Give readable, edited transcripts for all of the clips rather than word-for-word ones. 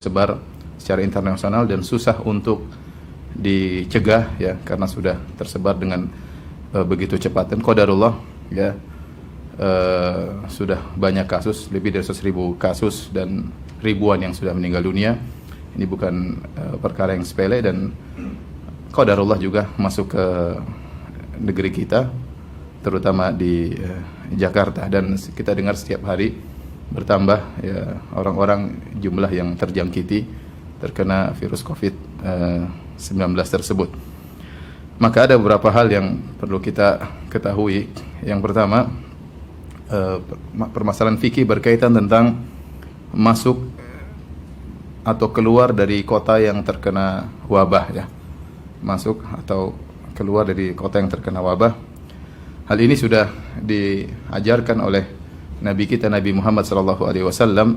sebar secara internasional dan susah untuk dicegah ya karena sudah tersebar dengan begitu cepat. Dan qadarullah ya sudah banyak kasus, lebih dari 100.000 kasus dan ribuan yang sudah meninggal dunia. Ini bukan perkara yang sepele dan qadarullah juga masuk ke negeri kita, terutama di Jakarta, dan kita dengar setiap hari bertambah ya orang-orang jumlah yang terkena virus COVID-19 tersebut. Maka ada beberapa hal yang perlu kita ketahui. Yang pertama, permasalahan fikih berkaitan tentang masuk atau keluar dari kota yang terkena wabah ya. Masuk atau keluar dari kota yang terkena wabah. Hal ini sudah diajarkan oleh Nabi kita Nabi Muhammad sallallahu alaihi wasallam.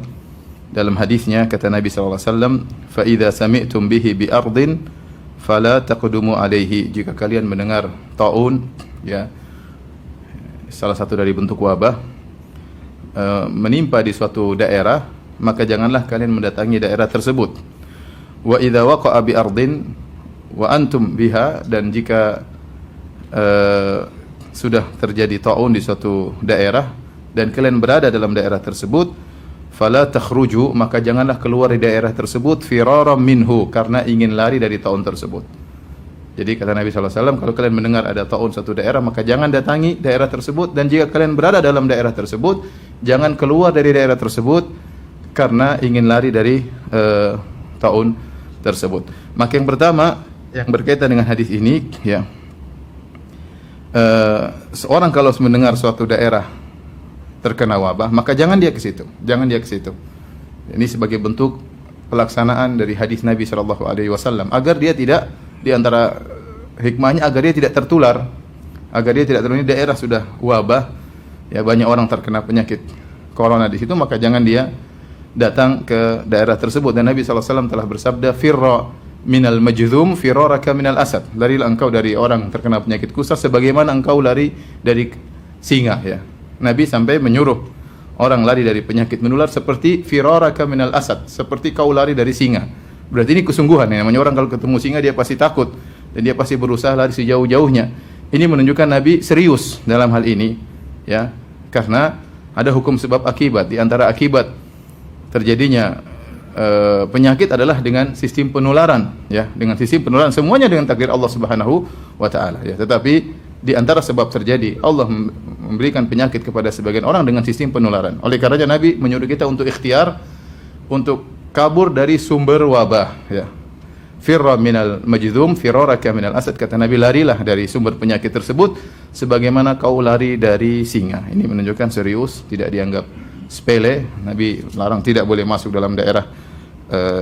Dalam hadisnya kata Nabi sallallahu alaihi wasallam, "Fa idza sami'tum bihi bi ardin fala taqdumu alaihi." Jika kalian mendengar taun ya, salah satu dari bentuk wabah menimpa di suatu daerah, maka janganlah kalian mendatangi daerah tersebut. Wa idza waqa'a bi ardin wa antum biha, dan jika sudah terjadi taun di suatu daerah dan kalian berada dalam daerah tersebut, fala takhruju, maka janganlah keluar dari daerah tersebut firaram minhu, karena ingin lari dari taun tersebut. Jadi kata Nabi SAW, kalau kalian mendengar ada taun satu daerah, maka jangan datangi daerah tersebut, dan jika kalian berada dalam daerah tersebut, jangan keluar dari daerah tersebut karena ingin lari dari taun tersebut. Maka yang pertama yang berkaitan dengan hadis ini ya, seorang kalau mendengar suatu daerah terkena wabah, maka jangan dia ke situ. Ini sebagai bentuk pelaksanaan dari hadis Nabi sallallahu alaihi wasallam, agar dia tidak, di antara hikmahnya agar dia tidak tertular. Ini daerah sudah wabah, ya banyak orang terkena penyakit corona di situ, maka jangan dia datang ke daerah tersebut. Dan Nabi sallallahu alaihi wasallam telah bersabda, "Firra minal majdzum firaraka minal asad." Larilah engkau dari orang terkena penyakit kusta sebagaimana engkau lari dari singa ya. Nabi sampai menyuruh orang lari dari penyakit menular seperti firaraka minal asad, seperti kau lari dari singa. Berarti ini kesungguhan ya. Namanya orang kalau ketemu singa dia pasti takut dan dia pasti berusaha lari sejauh-jauhnya. Ini menunjukkan Nabi serius dalam hal ini ya, karena ada hukum sebab akibat. Di antara akibat terjadinya penyakit adalah dengan sistem penularan ya, dengan sistem penularan, semuanya dengan takdir Allah Subhanahu wa taala ya. Tetapi di antara sebab terjadi Allah memberikan penyakit kepada sebagian orang dengan sistem penularan. Oleh karenanya Nabi menyuruh kita untuk ikhtiar untuk kabur dari sumber wabah ya. Firra minal majdzum firaraka minal asad, kata Nabi, larilah dari sumber penyakit tersebut sebagaimana kau lari dari singa. Ini menunjukkan serius, tidak dianggap sepele. Nabi larang tidak boleh masuk dalam daerah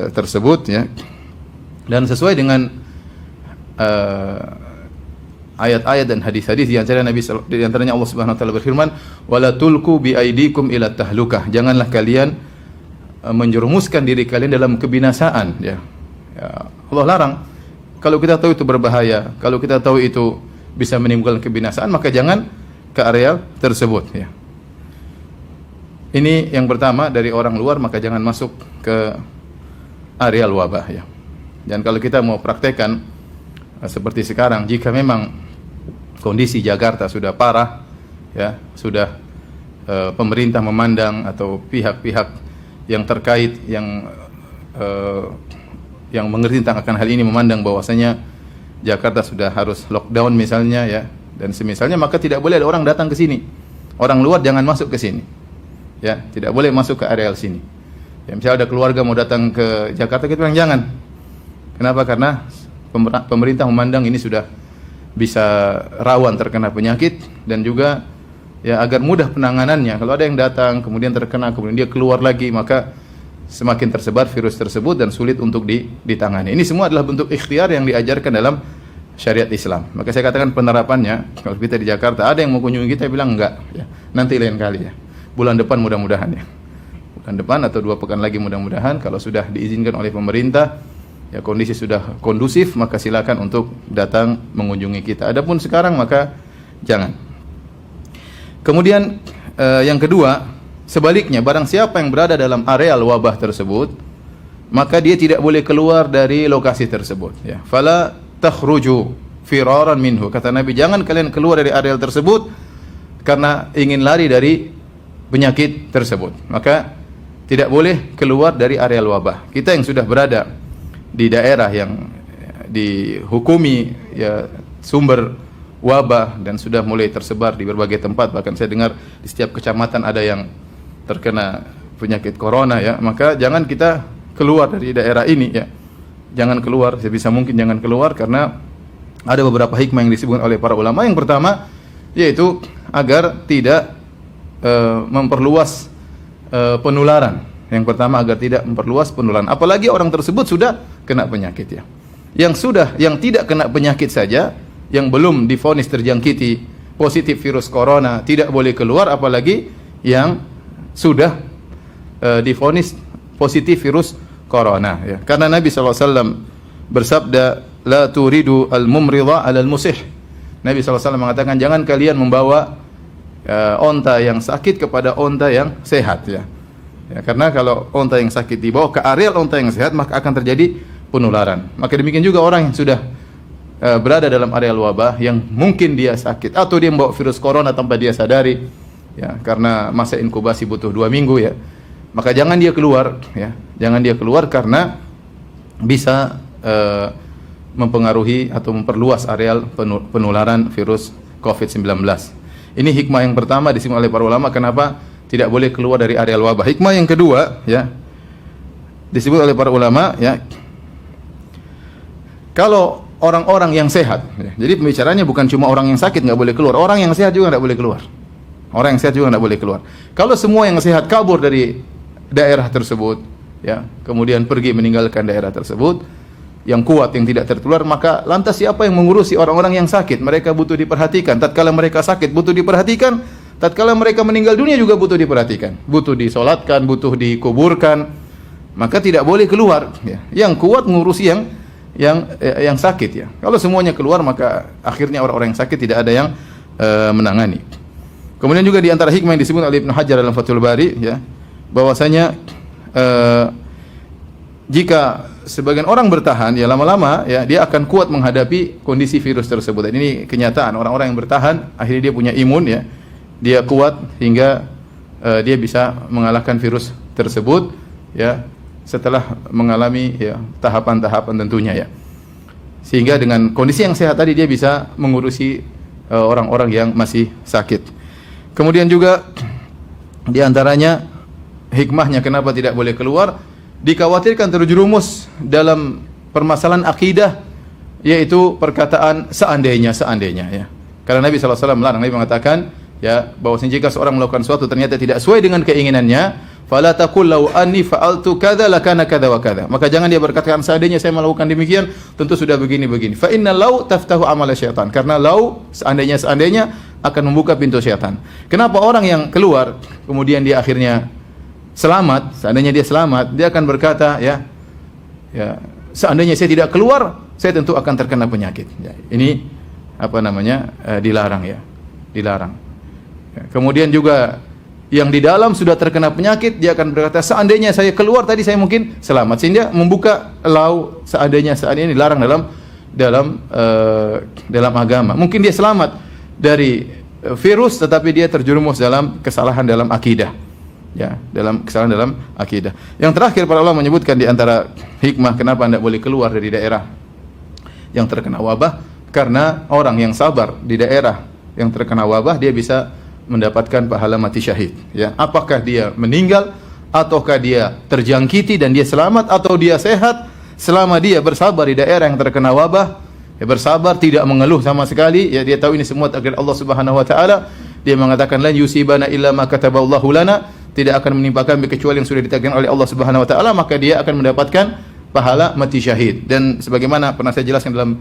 tersebut ya. Dan sesuai dengan ayat-ayat dan hadis-hadis, di antaranya Allah Subhanahu wa taala berfirman, "Wala tulqu bi aidikum ila tahlukah." Janganlah kalian menjerumuskan diri kalian dalam kebinasaan ya. Allah larang. Kalau kita tahu itu berbahaya, kalau kita tahu itu bisa menimbulkan kebinasaan, maka jangan ke area tersebut ya. Ini yang pertama, dari orang luar maka jangan masuk ke area wabah ya. Dan kalau kita mau praktekkan seperti sekarang, jika memang kondisi Jakarta sudah parah ya, sudah pemerintah memandang atau pihak-pihak yang terkait yang mengerti tentang akan hal ini memandang bahwasanya Jakarta sudah harus lockdown misalnya ya, dan semisalnya, maka tidak boleh ada orang datang ke sini. Orang luar jangan masuk ke sini. Ya, tidak boleh masuk ke areal sini. Ya, misalnya ada keluarga mau datang ke Jakarta, kita bilang jangan. Kenapa? Karena pemerintah memandang ini sudah bisa rawan terkena penyakit, dan juga ya agar mudah penanganannya. Kalau ada yang datang kemudian terkena, kemudian dia keluar lagi, maka semakin tersebar virus tersebut dan sulit untuk ditangani. Ini semua adalah bentuk ikhtiar yang diajarkan dalam syariat Islam. Maka saya katakan penerapannya, kalau kita di Jakarta ada yang mau kunjungi kita bilang enggak ya, nanti lain kali ya. Bulan depan mudah-mudahan ya. Bulan depan atau 2 pekan lagi mudah-mudahan, kalau sudah diizinkan oleh pemerintah ya, kondisi sudah kondusif, maka silakan untuk datang mengunjungi kita. Adapun sekarang maka jangan. Kemudian yang kedua, sebaliknya, barang siapa yang berada dalam areal wabah tersebut, maka dia tidak boleh keluar dari lokasi tersebut, ya. Fala takhruju firaran minhu, kata Nabi, jangan kalian keluar dari areal tersebut karena ingin lari dari penyakit tersebut. Maka tidak boleh keluar dari areal wabah. Kita yang sudah berada di daerah yang dihukumi ya sumber wabah dan sudah mulai tersebar di berbagai tempat, bahkan saya dengar di setiap kecamatan ada yang terkena penyakit corona, ya, maka jangan kita keluar dari daerah ini, ya. Jangan keluar, sebisa mungkin jangan keluar, karena ada beberapa hikmah yang disebutkan oleh para ulama. Yang pertama yaitu agar tidak memperluas penularan. Yang pertama agar tidak memperluas penularan. Apalagi orang tersebut sudah kena penyakit, ya. Yang tidak kena penyakit saja, yang belum divonis terjangkiti positif virus corona tidak boleh keluar, apalagi yang sudah divonis positif virus corona, ya. Karena Nabi SAW bersabda, la turidu al-mumridha 'ala al-musih. Nabi SAW mengatakan, jangan kalian membawa onta yang sakit kepada onta yang sehat, ya. Ya, karena kalau onta yang sakit dibawa ke areal onta yang sehat, maka akan terjadi penularan. Maka demikian juga orang yang sudah berada dalam areal wabah, yang mungkin dia sakit atau dia membawa virus corona tanpa dia sadari, ya, karena masa inkubasi butuh 2 minggu, ya, maka jangan dia keluar, ya, jangan dia keluar karena bisa mempengaruhi atau memperluas areal penularan virus COVID-19. Ini hikmah yang pertama disebut oleh para ulama kenapa tidak boleh keluar dari areal wabah. Hikmah yang kedua, ya, disebut oleh para ulama, ya, kalau orang-orang yang sehat, ya, jadi pembicaranya bukan cuma orang yang sakit nggak boleh keluar, orang yang sehat juga nggak boleh keluar. Orang yang sehat juga nggak boleh keluar. Kalau semua yang sehat kabur dari daerah tersebut, ya, kemudian pergi meninggalkan daerah tersebut, yang kuat yang tidak tertular, maka lantas siapa yang mengurusi orang-orang yang sakit? Mereka butuh diperhatikan. Tatkala mereka sakit butuh diperhatikan, tatkala mereka meninggal dunia juga butuh diperhatikan, butuh disolatkan, butuh dikuburkan. Maka tidak boleh keluar, ya. Yang kuat mengurusi yang sakit, ya. Kalau semuanya keluar, maka akhirnya orang-orang yang sakit tidak ada yang menangani. Kemudian juga di antara hikmah yang disebut oleh Ibnu Hajar dalam Fathul Bari, ya, bahwasanya jika sebagian orang bertahan, ya, lama-lama, ya, dia akan kuat menghadapi kondisi virus tersebut. Dan ini kenyataan, orang-orang yang bertahan akhirnya dia punya imun, ya, dia kuat hingga dia bisa mengalahkan virus tersebut, ya, setelah mengalami, ya, tahapan-tahapan tentunya, ya. Sehingga dengan kondisi yang sehat tadi dia bisa mengurusi orang-orang yang masih sakit. Kemudian juga di antaranya hikmahnya kenapa tidak boleh keluar, dikhawatirkan terjerumus dalam permasalahan akidah, yaitu perkataan seandainya, ya. Karena Nabi SAW melarang, Nabi mengatakan, ya, bahwasanya jika seorang melakukan sesuatu ternyata tidak sesuai dengan keinginannya, fala taqul law anni fa'altu kadza lakana kadza wa kadza. Maka jangan dia berkatakan seandainya saya melakukan demikian tentu sudah begini-begini. Fa inna law taftahu amala syaitan. Karena law seandainya akan membuka pintu syaitan. Kenapa orang yang keluar kemudian dia akhirnya selamat, seandainya dia selamat, dia akan berkata, ya, seandainya saya tidak keluar, saya tentu akan terkena penyakit. Ya, ini apa namanya? Dilarang, ya. Dilarang. Ya, kemudian juga yang di dalam sudah terkena penyakit, dia akan berkata, seandainya saya keluar tadi saya mungkin selamat. Sehingga membuka law seandainya dilarang dalam agama. Mungkin dia selamat dari virus, tetapi dia terjerumus dalam kesalahan dalam akidah, ya, dalam kesalahan dalam akidah. Yang terakhir para ulama menyebutkan di antara hikmah kenapa tidak boleh keluar dari daerah yang terkena wabah, karena orang yang sabar di daerah yang terkena wabah dia bisa mendapatkan pahala mati syahid, ya. Apakah dia meninggal ataukah dia terjangkiti dan dia selamat, atau dia sehat, selama dia bersabar di daerah yang terkena wabah, ya, bersabar, tidak mengeluh sama sekali, ya, dia tahu ini semua takdir Allah Subhanahu wa taala. Dia mengatakan lan yusibana illa ma kataballahu lana, tidak akan menimpa kami kecuali yang sudah ditakdirkan oleh Allah Subhanahu wa taala, maka dia akan mendapatkan pahala mati syahid. Dan sebagaimana pernah saya jelaskan dalam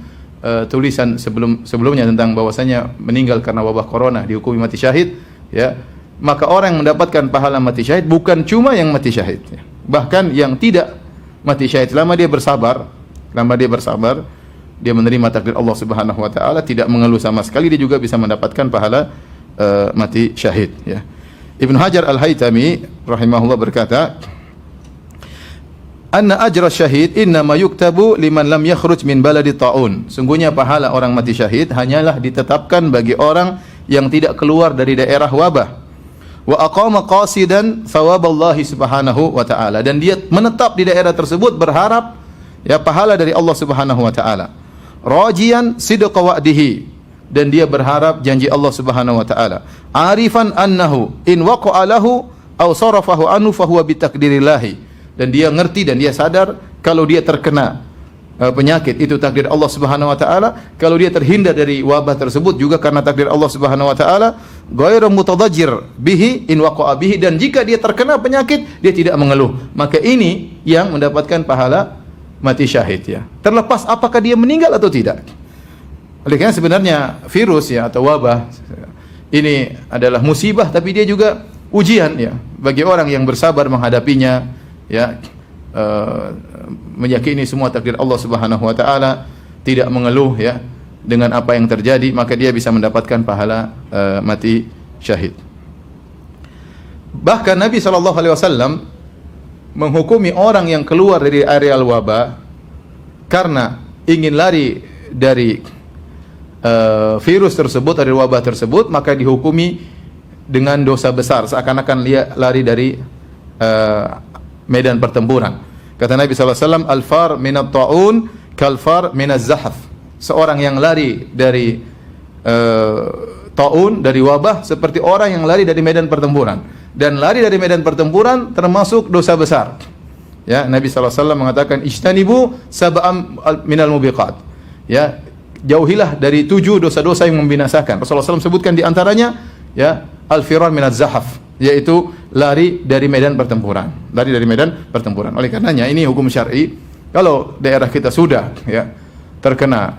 tulisan sebelumnya tentang bahwasanya meninggal karena wabah corona dihukumi mati syahid, ya, maka orang yang mendapatkan pahala mati syahid bukan cuma yang mati syahid, ya, bahkan yang tidak mati syahid, selama dia bersabar, dia menerima takdir Allah Subhanahu wa taala, tidak mengeluh sama sekali, dia juga bisa mendapatkan pahala mati syahid, ya. Ibnu Hajar Al-Haytami rahimahullah berkata, anna ajra syahid innama yuktabu liman lam yakhruj min baladi ta'un. Sungguhnya pahala orang mati syahid hanyalah ditetapkan bagi orang yang tidak keluar dari daerah wabah. Wa aqama qasidan thawaballahi subhanahu wa ta'ala, dan dia menetap di daerah tersebut berharap ya pahala dari Allah subhanahu wa ta'ala. Rajian sidqa wa'dihi, dan dia berharap janji Allah subhanahu wa ta'ala. Arifan annahu in waqa'a lahu aw sarafahu anhu fahuwa bitakdirillahi, dan dia ngerti dan dia sadar kalau dia terkena penyakit itu takdir Allah Subhanahu wa taala, kalau dia terhindar dari wabah tersebut juga karena takdir Allah Subhanahu wa taala. Ghairu mutadajjir bihi in waqa'a bihi, dan jika dia terkena penyakit dia tidak mengeluh, maka ini yang mendapatkan pahala mati syahid ya. Terlepas apakah dia meninggal atau tidak. Oleh karena sebenarnya virus ya atau wabah ini adalah musibah, tapi dia juga ujian ya bagi orang yang bersabar menghadapinya ya, meyakini semua takdir Allah Subhanahu wa taala, tidak mengeluh ya dengan apa yang terjadi, maka dia bisa mendapatkan pahala mati syahid. Bahkan Nabi sallallahu alaihi wasallam menghukumi orang yang keluar dari areal wabah karena ingin lari dari virus tersebut, dari wabah tersebut, maka dihukumi dengan dosa besar, seakan-akan dia lari dari medan pertempuran. Kata Nabi SAW, al-far minat ta'un kal-far minaz zahaf. Seorang yang lari dari ta'un, dari wabah, seperti orang yang lari dari medan pertempuran. Dan lari dari medan pertempuran termasuk dosa besar. Ya, Nabi SAW mengatakan, ijtanibu sab'am minal mubiqat. Ya, jauhilah dari 7 dosa-dosa yang membinasakan. Rasulullah SAW sebutkan di antaranya, ya, al-firar minaz zahaf, yaitu lari dari medan pertempuran. Lari dari medan pertempuran. Oleh karenanya ini hukum syar'i. Kalau daerah kita sudah ya terkena,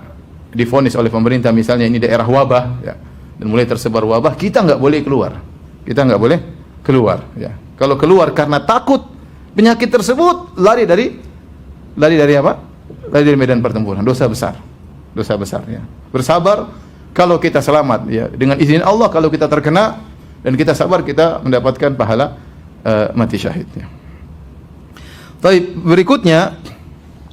divonis oleh pemerintah misalnya ini daerah wabah ya, dan mulai tersebar wabah, kita nggak boleh keluar. Kita nggak boleh keluar ya. Kalau keluar karena takut penyakit tersebut, lari dari apa? Lari dari medan pertempuran. Dosa besar. Dosa besar ya. Bersabar kalau kita selamat ya, dengan izin Allah. Kalau kita terkena dan kita sabar, kita mendapatkan pahala mati syahid ya. Baik, berikutnya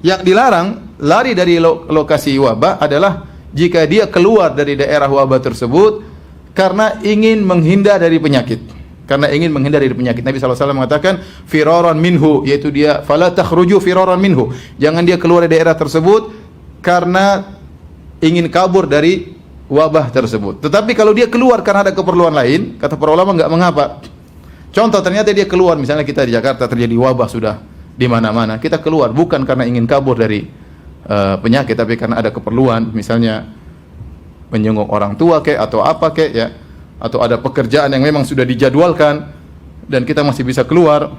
yang dilarang lari dari lokasi wabah adalah jika dia keluar dari daerah wabah tersebut karena ingin menghindar dari penyakit. Karena ingin menghindar dari penyakit. Nabi SAW mengatakan firaran minhu, yaitu dia fala takhruju firaran minhu. Jangan dia keluar dari daerah tersebut karena ingin kabur dari wabah tersebut. Tetapi kalau dia keluar karena ada keperluan lain, kata para ulama enggak mengapa. Contoh, ternyata dia keluar, misalnya kita di Jakarta terjadi wabah sudah di mana-mana, kita keluar bukan karena ingin kabur dari penyakit, tapi karena ada keperluan, misalnya menjenguk orang tua atau apa ya, atau ada pekerjaan yang memang sudah dijadwalkan dan kita masih bisa keluar,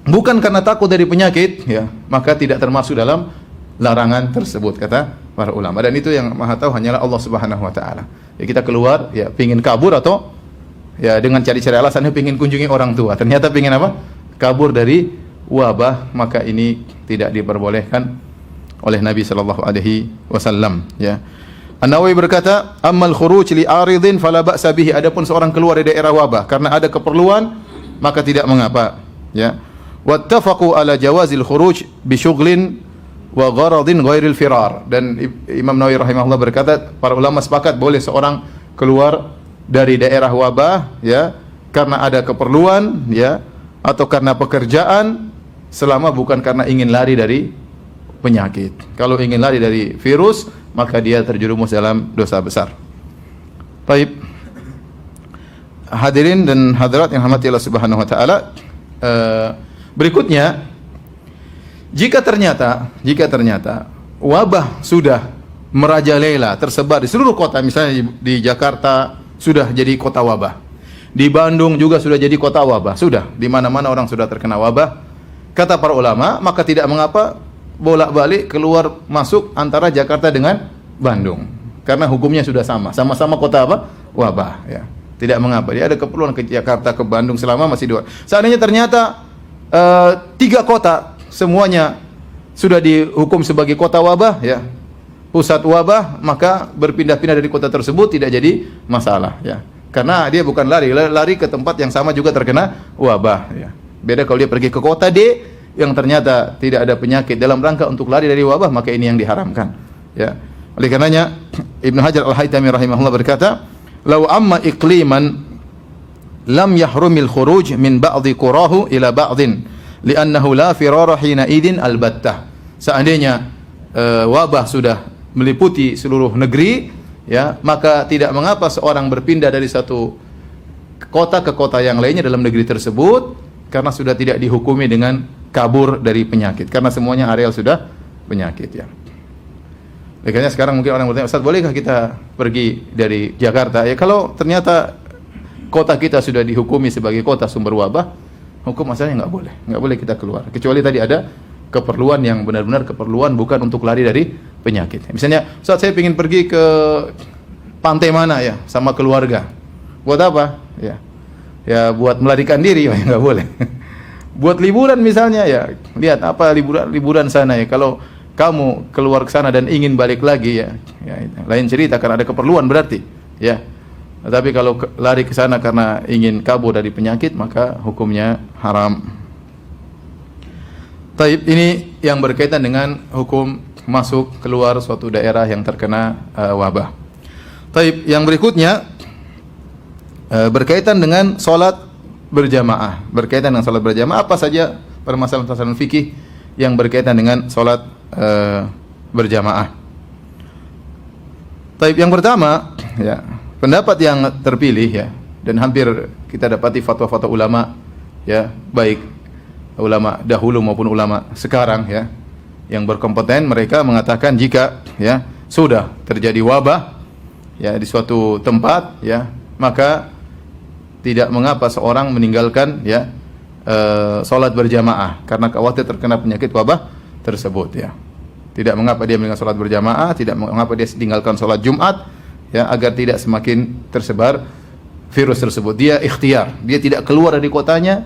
bukan karena takut dari penyakit ya, maka tidak termasuk dalam larangan tersebut, kata para ulama. Dan itu yang maha tahu hanyalah Allah Subhanahu wa taala. Ya, kita keluar ya pingin kabur, atau ya dengan cari-cari alasannya pingin kunjungi orang tua. Ternyata pingin apa? Kabur dari wabah, maka ini tidak diperbolehkan oleh Nabi sallallahu alaihi wasallam ya. An-Nawawi berkata, "Ammal khuruj li aridin fala ba'sa bihi." Adapun seorang keluar dari daerah wabah karena ada keperluan, maka tidak mengapa ya. Wattafaqu ala jawazil khuruj bi syughlin wa gharadin ghairil firar. Dan Imam Nawawi rahimahullah berkata, para ulama sepakat boleh seorang keluar dari daerah wabah ya karena ada keperluan ya, atau karena pekerjaan, selama bukan karena ingin lari dari penyakit. Kalau ingin lari dari virus, maka dia terjerumus dalam dosa besar. Baik, hadirin dan hadirat yang dirahmati Allah Subhanahu wa taala, berikutnya, jika ternyata wabah sudah merajalela, tersebar di seluruh kota, misalnya di Jakarta sudah jadi kota wabah, di Bandung juga sudah jadi kota wabah, sudah di mana-mana orang sudah terkena wabah, kata para ulama, maka tidak mengapa bolak-balik keluar masuk antara Jakarta dengan Bandung, karena hukumnya sudah sama-sama kota apa? Wabah ya. Tidak mengapa, dia ada keperluan ke Jakarta, ke Bandung, selama masih dua. Seandainya ternyata 3 kota semuanya sudah dihukum sebagai kota wabah ya, pusat wabah, maka berpindah-pindah dari kota tersebut tidak jadi masalah ya, karena dia bukan lari ke tempat yang sama juga terkena wabah ya. Beda kalau dia pergi ke kota D yang ternyata tidak ada penyakit dalam rangka untuk lari dari wabah, maka ini yang diharamkan. Ya. Oleh karenanya Ibnu Hajar Al-Haytami rahimahullah berkata, "Lau amma iqliman lam yahrumil khuruj min ba'dhi qurahu ila ba'dhin li'annahu la firara hina idin albattah." Seandainya wabah sudah meliputi seluruh negeri, ya, maka tidak mengapa seorang berpindah dari satu kota ke kota yang lainnya dalam negeri tersebut, karena sudah tidak dihukumi dengan kabur dari penyakit, karena semuanya areal sudah penyakit, ya. Makanya sekarang mungkin orang bertanya, "Ustaz, bolehkah kita pergi dari Jakarta?" Ya, kalau ternyata kota kita sudah dihukumi sebagai kota sumber wabah, hukum asalnya nggak boleh kita keluar, kecuali tadi ada keperluan yang benar-benar keperluan, bukan untuk lari dari penyakit. Misalnya, "Ustaz, saya ingin pergi ke pantai mana ya sama keluarga." Buat apa? Ya buat melarikan diri, ya nggak boleh. Buat liburan misalnya, ya lihat apa liburan sana, ya. Kalau kamu keluar ke sana dan ingin balik lagi, ya lain cerita, karena ada keperluan berarti, ya. Tapi kalau lari ke sana karena ingin kabur dari penyakit, maka hukumnya haram. Taib, ini yang berkaitan dengan hukum masuk keluar suatu daerah yang terkena wabah. Taib, yang berikutnya berkaitan dengan salat berjamaah. Berkaitan dengan salat berjamaah, apa saja permasalahan fikih yang berkaitan dengan salat berjamaah. Taib, yang pertama, ya, pendapat yang terpilih, ya, dan hampir kita dapati fatwa-fatwa ulama, ya, baik ulama dahulu maupun ulama sekarang, ya, yang berkompeten, mereka mengatakan jika, ya, sudah terjadi wabah, ya, di suatu tempat, ya, maka tidak mengapa seorang meninggalkan, ya, salat berjamaah karena khawatir terkena penyakit wabah tersebut, ya. Tidak mengapa dia meninggalkan salat berjamaah, tidak mengapa dia meninggalkan salat Jumat, ya, agar tidak semakin tersebar virus tersebut. Dia ikhtiar, dia tidak keluar dari kotanya,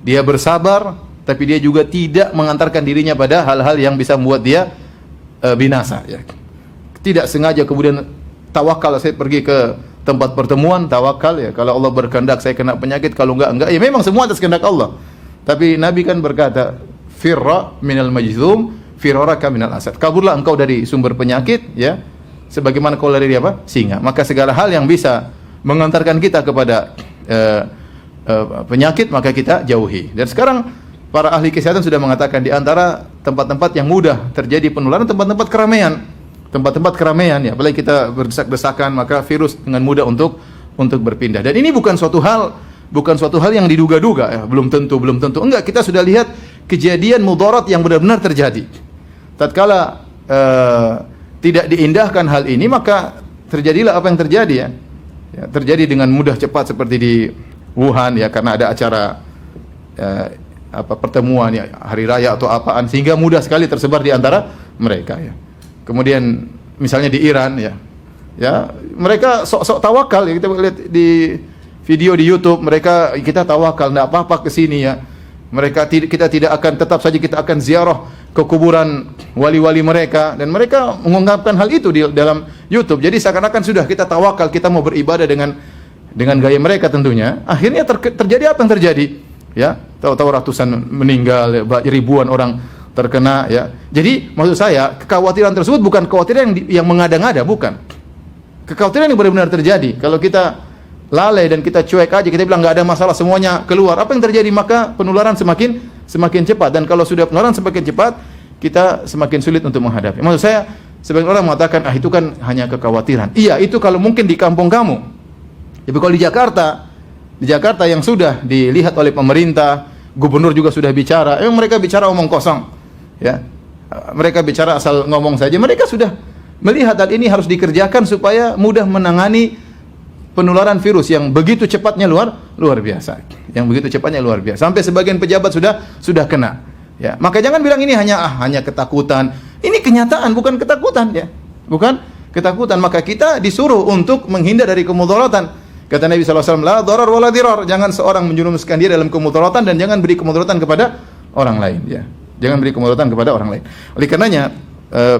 dia bersabar, tapi dia juga tidak mengantarkan dirinya pada hal-hal yang bisa membuat dia binasa, ya. Tidak sengaja kemudian tawakal, saya pergi ke tempat pertemuan, tawakal, ya, kalau Allah berkehendak saya kena penyakit, kalau enggak, ya memang semua atas kehendak Allah. Tapi Nabi kan berkata, "Firra minal majzum, firaraka minal asad." Kaburlah engkau dari sumber penyakit, ya, sebagaimana kau lari dari apa? Singa. Maka segala hal yang bisa mengantarkan kita kepada penyakit, maka kita jauhi. Dan sekarang para ahli kesehatan sudah mengatakan di antara tempat-tempat yang mudah terjadi penularan, tempat-tempat keramaian. Tempat-tempat keramaian, ya, apalagi kita berdesak-desakan, maka virus dengan mudah untuk berpindah. Dan ini bukan suatu hal yang diduga-duga, ya, belum tentu. Enggak, kita sudah lihat kejadian mudarat yang benar-benar terjadi. Tatkala tidak diindahkan hal ini, maka terjadilah apa yang terjadi, ya. Ya, terjadi dengan mudah cepat seperti di Wuhan, ya, karena ada acara pertemuan, ya, hari raya atau apaan, sehingga mudah sekali tersebar di antara mereka, ya. Kemudian misalnya di Iran, ya, mereka sok-sok tawakal, ya, kita lihat di video di YouTube, kita tawakal, enggak apa-apa ke sini, ya. Kita tidak akan, tetap saja kita akan ziarah ke kuburan wali-wali mereka, dan mereka mengungkapkan hal itu di dalam YouTube. Jadi seakan-akan sudah kita tawakal, kita mau beribadah dengan gaya mereka tentunya. Akhirnya terjadi apa yang terjadi? Ya, tahu-tahu ratusan meninggal, ya, ribuan orang terkena, ya. Jadi maksud saya, kekhawatiran tersebut bukan kekhawatiran yang mengada-ngada, bukan. Kekhawatiran yang benar-benar terjadi. Kalau kita lalai dan kita cuek aja, kita bilang nggak ada masalah, semuanya keluar, apa yang terjadi? Maka penularan semakin cepat, dan kalau sudah penularan semakin cepat, kita semakin sulit untuk menghadapi. Maksud saya, sebagian orang mengatakan, itu kan hanya kekhawatiran. Iya, itu kalau mungkin di kampung kamu. Tapi kalau di Jakarta yang sudah dilihat oleh pemerintah, gubernur juga sudah bicara, mereka bicara omong kosong, ya. Mereka bicara asal ngomong saja. Mereka sudah melihat hal ini harus dikerjakan supaya mudah menangani penularan virus yang begitu cepatnya luar biasa. Yang begitu cepatnya luar biasa. Sampai sebagian pejabat sudah kena. Ya, maka jangan bilang ini hanya ketakutan. Ini kenyataan, bukan ketakutan, ya. Bukan ketakutan. Maka kita disuruh untuk menghindar dari kemudaratan. Kata Nabi SAW, "La darar wa la dirar." Jangan seorang menjerumuskan dia dalam kemudaratan, dan jangan beri kemudaratan kepada orang lain, ya. Jangan beri kemudaratan kepada orang lain. Oleh karenanya,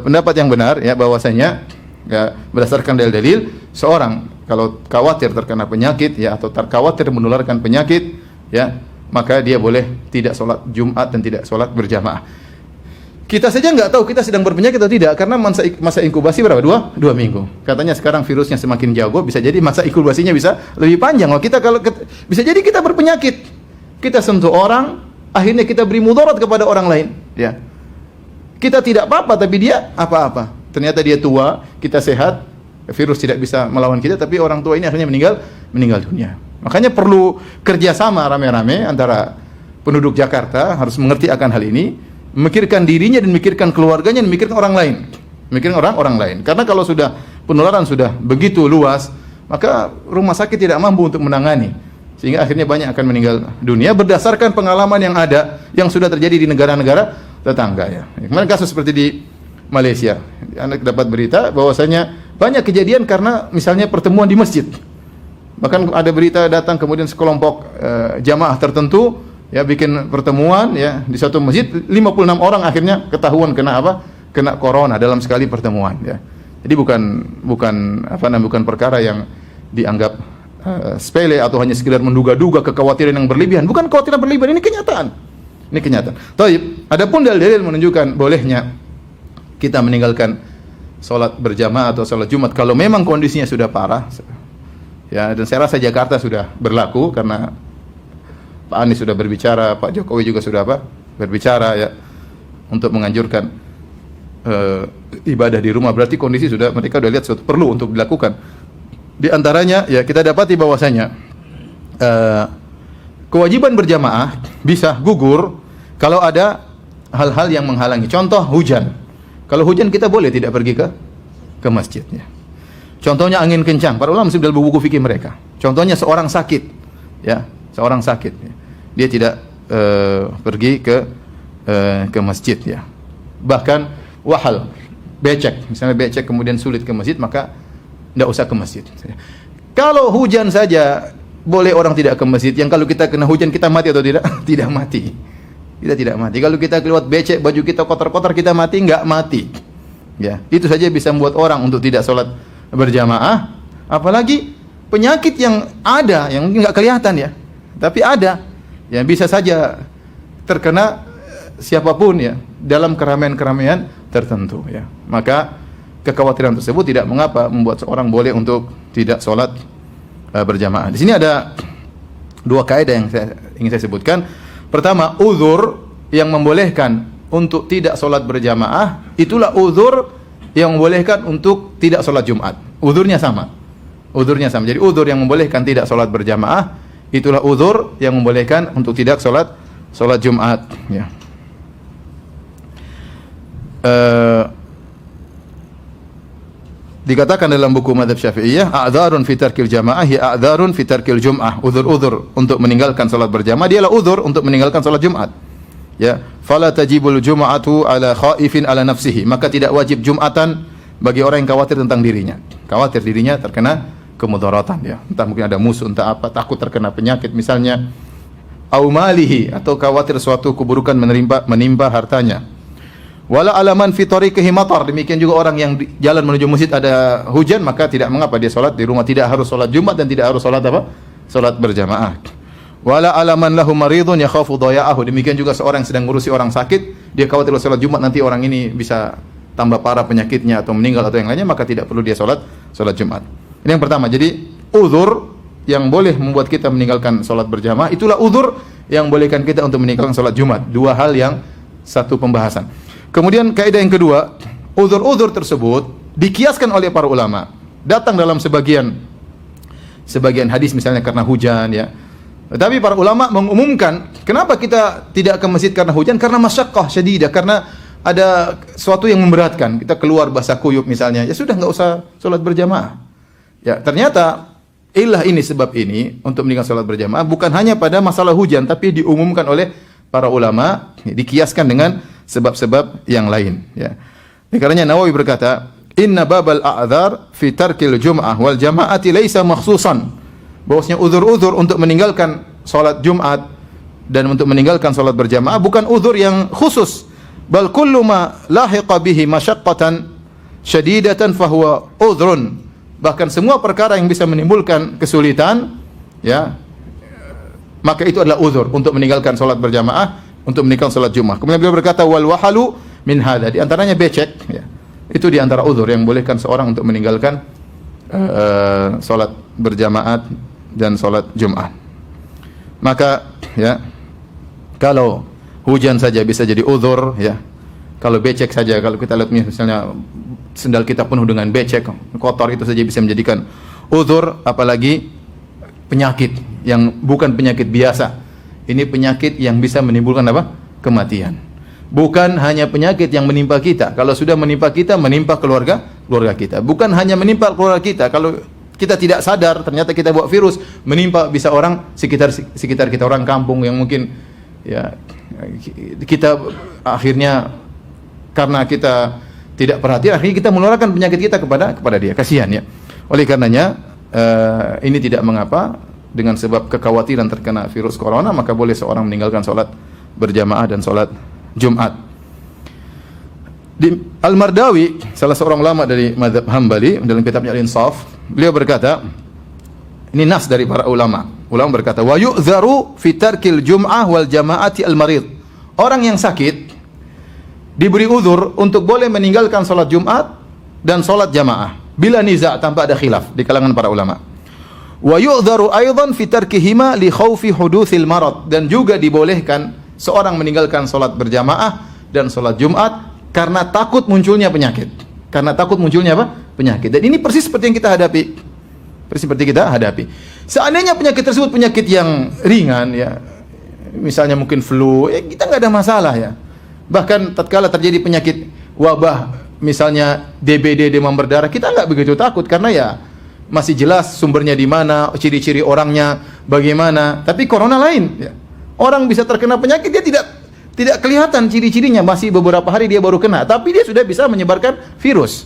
pendapat yang benar, ya, bahwasanya, ya, berdasarkan dalil-dalil, seorang kalau khawatir terkena penyakit, ya, atau khawatir menularkan penyakit, ya, maka dia boleh tidak sholat Jumat dan tidak sholat berjamaah. Kita saja nggak tahu kita sedang berpenyakit atau tidak, karena masa inkubasi berapa? Dua minggu. Katanya sekarang virusnya semakin jago, bisa jadi masa inkubasinya bisa lebih panjang. Kalau bisa jadi kita berpenyakit, kita sentuh orang, akhirnya kita beri mudarat kepada orang lain. Ya, kita tidak apa-apa, tapi dia apa-apa. Ternyata dia tua, kita sehat, virus tidak bisa melawan kita, tapi orang tua ini akhirnya meninggal dunia. Makanya perlu kerjasama rame-rame antara penduduk Jakarta, harus mengerti akan hal ini. Memikirkan dirinya dan memikirkan keluarganya dan memikirkan orang lain. Memikirkan orang lain. Karena kalau sudah penularan sudah begitu luas, maka rumah sakit tidak mampu untuk menangani. Sehingga akhirnya banyak akan meninggal dunia berdasarkan pengalaman yang ada, yang sudah terjadi di negara-negara tetangga ya. Kemarin kasus seperti di Malaysia. Anda dapat berita bahwasanya banyak kejadian karena misalnya pertemuan di masjid. Bahkan ada berita datang kemudian sekelompok jamaah tertentu ya bikin pertemuan ya di satu masjid, 56 orang akhirnya ketahuan kena apa? Kena corona dalam sekali pertemuan ya. Jadi bukan perkara yang dianggap sepele atau hanya sekedar menduga-duga, kekhawatiran yang berlebihan. Bukan kekhawatiran berlebihan, ini kenyataan. Ini kenyataan. Taib, adapun dalil-dalil menunjukkan bolehnya kita meninggalkan salat berjamaah atau salat Jumat kalau memang kondisinya sudah parah. Ya, dan saya rasa Jakarta sudah berlaku karena Pak Anies sudah berbicara, Pak Jokowi juga sudah berbicara ya untuk menganjurkan ibadah di rumah. Berarti kondisi mereka sudah lihat suatu perlu untuk dilakukan. Di antaranya ya kita dapati bahwasanya kewajiban berjamaah bisa gugur kalau ada hal-hal yang menghalangi. Contoh hujan. Kalau hujan kita boleh tidak pergi ke masjid ya. Contohnya angin kencang. Para ulama dalam buku fikih mereka. Contohnya seorang sakit ya, seorang sakit. Ya. Dia tidak pergi ke masjid ya. Bahkan wahal, becek, misalnya becek kemudian sulit ke masjid, maka tidak usah ke masjid. Kalau hujan saja boleh orang tidak ke masjid, yang kalau kita kena hujan kita mati atau tidak? Tidak mati. Kita tidak mati. Kalau kita kelewat becek, baju kita kotor-kotor, kita mati? Enggak mati. Ya, itu saja bisa membuat orang untuk tidak sholat berjamaah, apalagi penyakit yang ada yang enggak kelihatan ya, tapi ada. Ya bisa saja terkena siapapun ya dalam keramaian-keramaian tertentu ya. Maka kekhawatiran tersebut tidak mengapa membuat seorang boleh untuk tidak sholat berjamaah. Di sini ada dua kaidah yang ingin saya sebutkan. Pertama, uzur yang membolehkan untuk tidak sholat berjamaah, itulah uzur yang membolehkan untuk tidak sholat Jumat. Uzurnya sama. Uzurnya sama. Jadi uzur yang membolehkan tidak sholat berjamaah, itulah uzur yang membolehkan untuk tidak sholat Jumat ya. Dikatakan dalam buku Madzhab Syafi'iyah, a'dzarun fi tarkil jamaah ya a'dzarun fi tarkil jum'ah. Uzur-uzur untuk meninggalkan salat berjamaah dialah uzur untuk meninggalkan salat Jumat. Ya, fala tajibul jum'atu ala khaifin ala nafsihi. Maka tidak wajib Jumatan bagi orang yang khawatir tentang dirinya. Khawatir dirinya terkena kemudaratan ya. Entah mungkin ada musuh, entah apa, takut terkena penyakit misalnya. Au malihi, atau khawatir suatu keburukan menimpa hartanya. Wala alaman fi tariqihi matar, demikian juga orang yang di jalan menuju masjid ada hujan, maka tidak mengapa dia salat di rumah, tidak harus salat Jumat dan tidak harus salat apa? Salat berjamaah. Wala alaman lahu maridun yakhafu daya'ahu, demikian juga seorang yang sedang ngurusi orang sakit, dia khawatir salat Jumat nanti orang ini bisa tambah parah penyakitnya atau meninggal atau yang lainnya, maka tidak perlu dia salat Jumat. Ini yang pertama. Jadi uzur yang boleh membuat kita meninggalkan salat berjamaah, itulah uzur yang bolehkan kita untuk meninggalkan salat Jumat. Dua hal yang satu pembahasan. Kemudian kaidah yang kedua, uzur-uzur tersebut dikiaskan oleh para ulama. Datang dalam sebagian hadis misalnya karena hujan ya. Tetapi para ulama mengumumkan, kenapa kita tidak ke masjid karena hujan? Karena masyaqqah syadidah, karena ada sesuatu yang memberatkan. Kita keluar basah kuyup misalnya, ya sudah enggak usah salat berjamaah. Ya, ternyata ini sebab ini untuk meninggalkan salat berjamaah bukan hanya pada masalah hujan, tapi diumumkan oleh para ulama, dikiaskan dengan sebab-sebab yang lain ya. Karenanya Nawawi berkata, inna babal a'dzar fi tarkil jum'ah wal jama'ati laisa makhsusan. Bahwasanya uzur-uzur untuk meninggalkan salat Jumat dan untuk meninggalkan salat berjamaah bukan uzur yang khusus, bal kullu ma lahiqa bihi masyaqqatan syadidatan fahuwa uzrun. Bahkan semua perkara yang bisa menimbulkan kesulitan ya, maka itu adalah uzur untuk meninggalkan salat berjamaah, untuk meninggalkan salat Jumat. Kemudian beliau berkata wal wahalu min hadza, di antaranya becek ya. Itu di antara uzur yang bolehkan seorang untuk meninggalkan salat berjamaah dan salat Jumat. Maka ya, kalau hujan saja bisa jadi uzur ya. Kalau becek saja, kalau kita lihat misalnya sendal kita penuh dengan becek, kotor, itu saja bisa menjadikan uzur, apalagi penyakit yang bukan penyakit biasa. Ini penyakit yang bisa menimbulkan apa? Kematian. Bukan hanya penyakit yang menimpa kita. Kalau sudah menimpa kita, menimpa keluarga kita. Bukan hanya menimpa keluarga kita. Kalau kita tidak sadar, ternyata kita bawa virus, menimpa bisa orang sekitar kita, orang kampung yang mungkin ya kita akhirnya karena kita tidak perhatian, akhirnya kita menularkan penyakit kita kepada dia. Kasihan ya. Oleh karenanya ini tidak mengapa, dengan sebab kekhawatiran terkena virus corona, maka boleh seorang meninggalkan salat berjamaah dan salat Jumat. Al-Mardawi, salah seorang ulama dari mazhab Hambali, dalam kitabnya Al-Insaf, beliau berkata, ini nas dari para ulama. Ulama berkata, wa yu'dharu fi tarkil jum'ah wal jama'ati al-marid. Orang yang sakit diberi uzur untuk boleh meninggalkan salat Jumat dan salat jamaah bila niza', tanpa ada khilaf di kalangan para ulama. Wa yu'dharu aidan fi tarkihima li khaufi hudutsil marad, dan juga dibolehkan seorang meninggalkan salat berjamaah dan salat Jumat karena takut munculnya penyakit. Karena takut munculnya apa? Penyakit. Dan ini persis seperti yang kita hadapi. Persis seperti kita hadapi. Seandainya penyakit tersebut penyakit yang ringan ya, misalnya mungkin flu, ya kita nggak ada masalah ya. Bahkan tatkala terjadi penyakit wabah, misalnya DBD, demam berdarah, kita nggak begitu takut karena ya masih jelas sumbernya di mana, ciri-ciri orangnya bagaimana. Tapi corona lain, ya. Orang bisa terkena penyakit, dia tidak kelihatan ciri-cirinya, masih beberapa hari dia baru kena, tapi dia sudah bisa menyebarkan virus.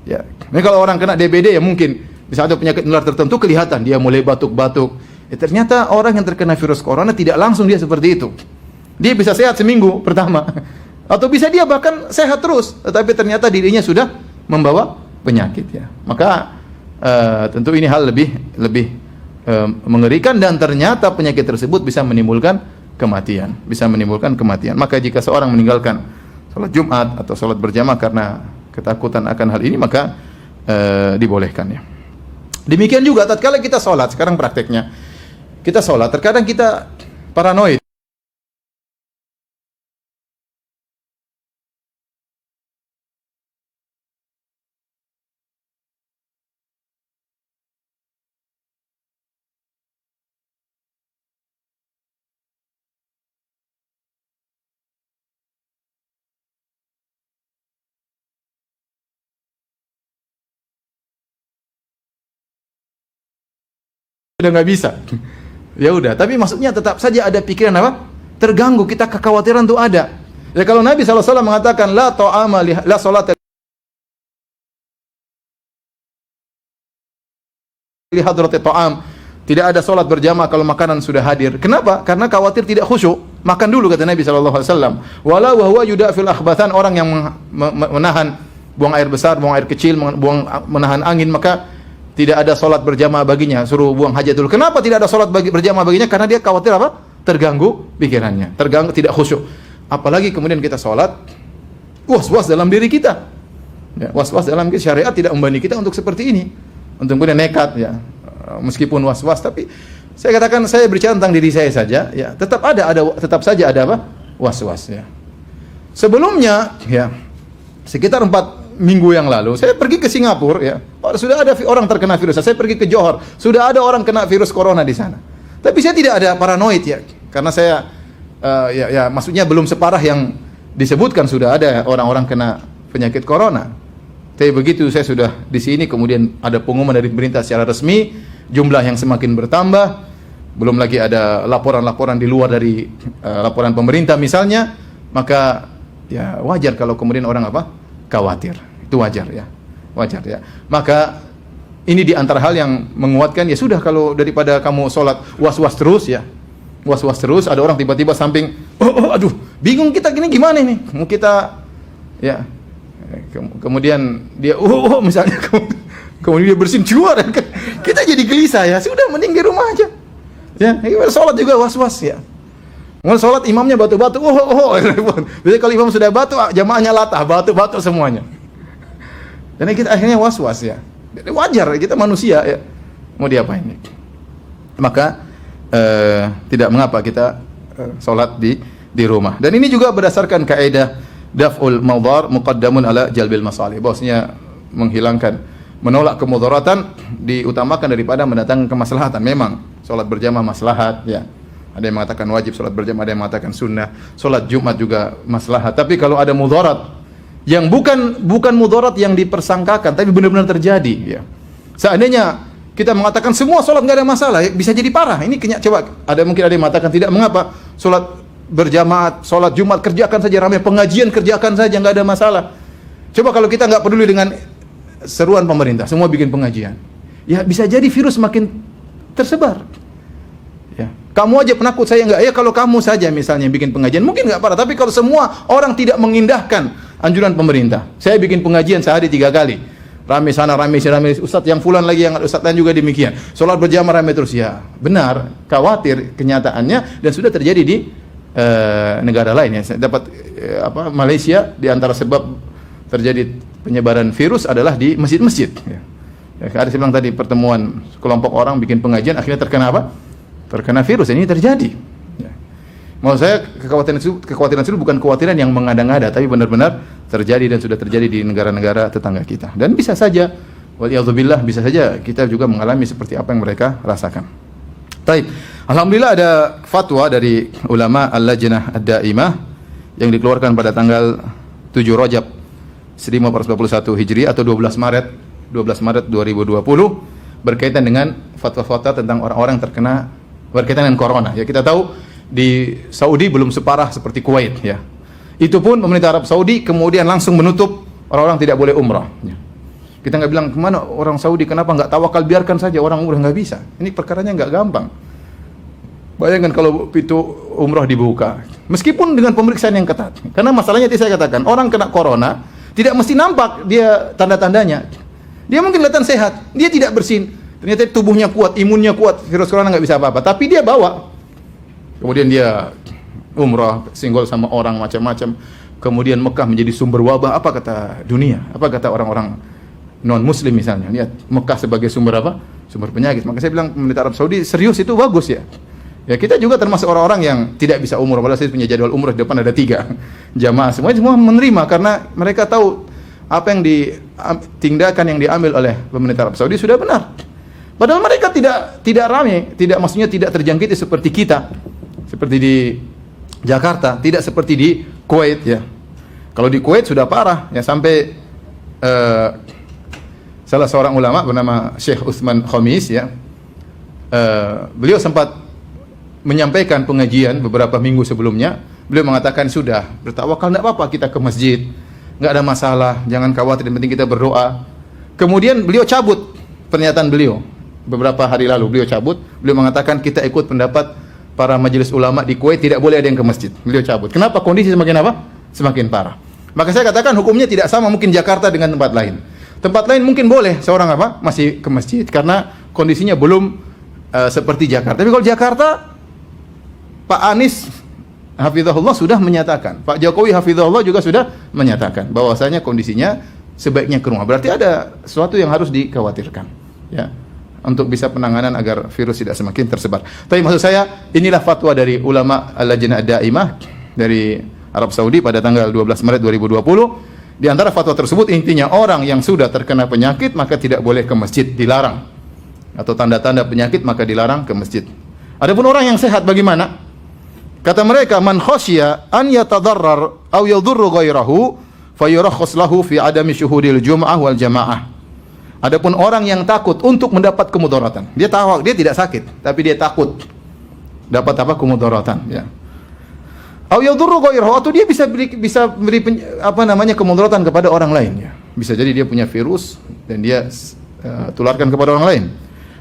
Ya, ini kalau orang kena DBD ya mungkin misalnya ada penyakit menular tertentu kelihatan dia mulai batuk-batuk. Ya, ternyata orang yang terkena virus corona tidak langsung dia seperti itu. Dia bisa sehat seminggu pertama, atau bisa dia bahkan sehat terus, tetapi ternyata dirinya sudah membawa penyakit ya. Maka tentu ini hal lebih mengerikan, dan ternyata penyakit tersebut bisa menimbulkan kematian, Maka jika seorang meninggalkan salat Jumat atau salat berjamaah karena ketakutan akan hal ini, maka dibolehkan ya. Demikian juga tatkala kita salat, sekarang prakteknya kita salat, terkadang kita paranoid. Sudah nggak bisa. Ya udah, tapi maksudnya tetap saja ada pikiran apa? Terganggu, kita kekhawatiran itu ada. Ya kalau Nabi SAW mengatakan la ta'ama la salata li hadrati ta'am, tidak ada salat berjamaah kalau makanan sudah hadir. Kenapa? Karena khawatir tidak khusyuk. Makan dulu kata Nabi SAW. Wala wa huwa yudafil akhbathan, orang yang menahan buang air besar, buang air kecil, menahan angin, maka tidak ada salat berjamaah baginya, suruh buang hajat dulu. Kenapa tidak ada salat berjamaah baginya? Karena dia khawatir apa? Terganggu pikirannya, terganggu, tidak khusyuk. Apalagi kemudian kita salat, was-was dalam diri kita. Ya, was-was dalam syariat tidak membani kita untuk seperti ini. Untuk kemudian nekat ya. Meskipun was-was, tapi saya katakan, saya berbicara tentang diri saya saja ya, tetap saja ada apa? Was-was ya. Sebelumnya ya, sekitar 4 minggu yang lalu saya pergi ke Singapura ya. Sudah ada orang terkena virus. Saya pergi ke Johor, sudah ada orang kena virus corona di sana. Tapi saya tidak ada paranoid ya, karena saya maksudnya belum separah yang disebutkan sudah ada orang-orang kena penyakit corona. Tapi begitu saya sudah di sini, kemudian ada pengumuman dari pemerintah secara resmi, jumlah yang semakin bertambah, belum lagi ada laporan-laporan di luar dari laporan pemerintah misalnya, maka ya wajar kalau kemudian orang apa? Khawatir. Itu wajar ya. Maka ini di antara hal yang menguatkan, ya sudah, kalau daripada kamu sholat was-was terus ya. Was-was terus, ada orang tiba-tiba samping, aduh, bingung kita gini gimana ini? Mau kita ya. Kemudian dia misalnya kemudian dia bersin keluar, kita jadi gelisah ya. Sudah, mending di rumah aja. Ya, sholat juga was-was ya. Mau sholat imamnya batu-batu, Biasanya kalau imam sudah batu, jamaahnya latah, batu-batu semuanya. Dan kita akhirnya was-was ya. Wajar, kita manusia ya. Mau diapain? Maka tidak mengapa kita sholat di rumah. Dan ini juga berdasarkan kaidah daf'ul mawdhar muqaddamun ala jalbil masalih. Bahwasanya menolak kemudaratan diutamakan daripada mendatangkan kemaslahatan. Memang sholat berjamaah maslahat ya. Ada yang mengatakan wajib sholat berjamaah, ada yang mengatakan sunnah. Sholat Jumat juga maslahat. Tapi kalau ada mudarat yang bukan mudarat yang dipersangkakan, tapi benar-benar terjadi ya. Seandainya kita mengatakan semua sholat nggak ada masalah, ya, bisa jadi parah. Ini coba mungkin ada yang mengatakan tidak mengapa sholat berjamaah, sholat Jumat kerjakan saja ramai, pengajian kerjakan saja nggak ada masalah. Coba kalau kita nggak peduli dengan seruan pemerintah, semua bikin pengajian, ya bisa jadi virus makin tersebar. Ya. Kamu aja penakut, saya enggak. Ya kalau kamu saja misalnya bikin pengajian, mungkin enggak parah. Tapi kalau semua orang tidak mengindahkan anjuran pemerintah, saya bikin pengajian sehari 3 kali, rame sana, rame sini, rame ustadz yang fulan lagi, yang ustadz lain juga demikian. Sholat berjamaah rame terus, ya benar. Khawatir kenyataannya dan sudah terjadi di negara lain. Ya. Saya dapat Malaysia di antara sebab terjadi penyebaran virus adalah di masjid-masjid. Ya. Ada saya bilang tadi pertemuan kelompok orang bikin pengajian akhirnya terkena apa? Terkena virus. Ini terjadi. Ya. Maksud saya kekhawatiran itu bukan kekhawatiran yang mengada-ngada, tapi benar-benar terjadi dan sudah terjadi di negara-negara tetangga kita. Dan bisa saja, waliyadzubillah, bisa saja kita juga mengalami seperti apa yang mereka rasakan. Taib. Alhamdulillah ada fatwa dari ulama Al-Lajnah Ad-Daimah yang dikeluarkan pada tanggal 7 Rajab 1441 Hijri atau 12 Maret 2020 berkaitan dengan fatwa-fatwa tentang orang-orang terkena berkaitan dengan corona. Ya, kita tahu di Saudi belum separah seperti Kuwait ya. Itu pun pemerintah Arab Saudi kemudian langsung menutup orang-orang tidak boleh umrah. Ya. Kita nggak bilang kemana orang Saudi, kenapa nggak tawakal, biarkan saja orang umrah, nggak bisa. Ini perkaranya nggak gampang. Bayangkan kalau pintu umrah dibuka, meskipun dengan pemeriksaan yang ketat. Karena masalahnya tadi saya katakan, orang kena corona tidak mesti nampak dia tanda-tandanya. Dia mungkin kelihatan sehat, dia tidak bersin. Ternyata tubuhnya kuat, imunnya kuat, virus corona nggak bisa apa-apa. Tapi dia bawa. Kemudian dia umrah, singgol sama orang macam-macam. Kemudian Mekah menjadi sumber wabah. Apa kata dunia? Apa kata orang-orang non-Muslim misalnya? Lihat Mekah sebagai sumber apa? Sumber penyakit. Maka saya bilang pemerintah Arab Saudi serius, itu bagus ya. Ya kita juga termasuk orang-orang yang tidak bisa umrah. Padahal saya punya jadwal umrah di depan ada 3 jamaah. Semua menerima karena mereka tahu apa yang tindakan yang diambil oleh pemerintah Arab Saudi sudah benar. Padahal mereka tidak ramai, maksudnya tidak terjangkiti seperti kita, seperti di Jakarta, tidak seperti di Kuwait ya. Kalau di Kuwait sudah parah ya, sampai salah seorang ulama bernama Syekh Utsman Khamis ya, beliau sempat menyampaikan pengajian beberapa minggu sebelumnya. Beliau mengatakan sudah bertawakal, tidak apa-apa kita ke masjid, nggak ada masalah, jangan khawatir, yang penting kita berdoa. Kemudian beliau cabut pernyataan beliau beberapa hari lalu. Beliau mengatakan kita ikut pendapat para majelis ulama di Kuwait, tidak boleh ada yang ke masjid. Beliau cabut. Kenapa? Kondisi semakin apa? Semakin parah. Maka saya katakan hukumnya tidak sama mungkin Jakarta dengan tempat lain. Tempat lain mungkin boleh seorang apa? Masih ke masjid karena kondisinya belum seperti Jakarta. Tapi kalau Jakarta, Pak Anies hafizahullah sudah menyatakan, Pak Jokowi hafizahullah juga sudah menyatakan bahwasanya kondisinya sebaiknya ke rumah. Berarti ada sesuatu yang harus dikhawatirkan ya, untuk bisa penanganan agar virus tidak semakin tersebar. Tapi maksud saya, inilah fatwa dari ulama Al-Lajnah Ad-Daimah dari Arab Saudi pada tanggal 12 Maret 2020. Di antara fatwa tersebut intinya orang yang sudah terkena penyakit maka tidak boleh ke masjid, dilarang. Atau tanda-tanda penyakit maka dilarang ke masjid. Adapun orang yang sehat bagaimana? Kata mereka, man khasya an yatadarrar aw yadhurru ghairahu fayurakhas lahu fi adami syuhudil jum'ah wal jamaah. Adapun orang yang takut untuk mendapat kemudaratan, dia tahu dia tidak sakit, tapi dia takut dapat apa? Kemudaratan, ya. Aw yadhurru ghairahu, atau dia bisa beri kemudaratan kepada orang lain, ya. Bisa jadi dia punya virus dan dia tularkan kepada orang lain.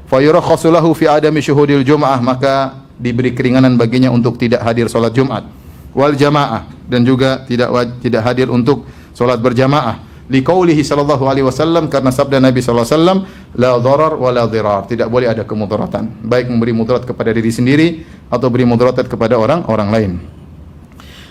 Fayurakhas lahu fi adami syuhudil jum'ah, maka diberi keringanan baginya untuk tidak hadir salat Jumat wal jamaah, dan juga tidak hadir untuk salat berjamaah. Liqaulihi sallallahu alaihi wasallam, karena sabda Nabi sallallahu alaihi wasallam, la dharar wa la dhirar, tidak boleh ada kemudaratan, baik memberi mudarat kepada diri sendiri atau beri mudarat kepada orang lain.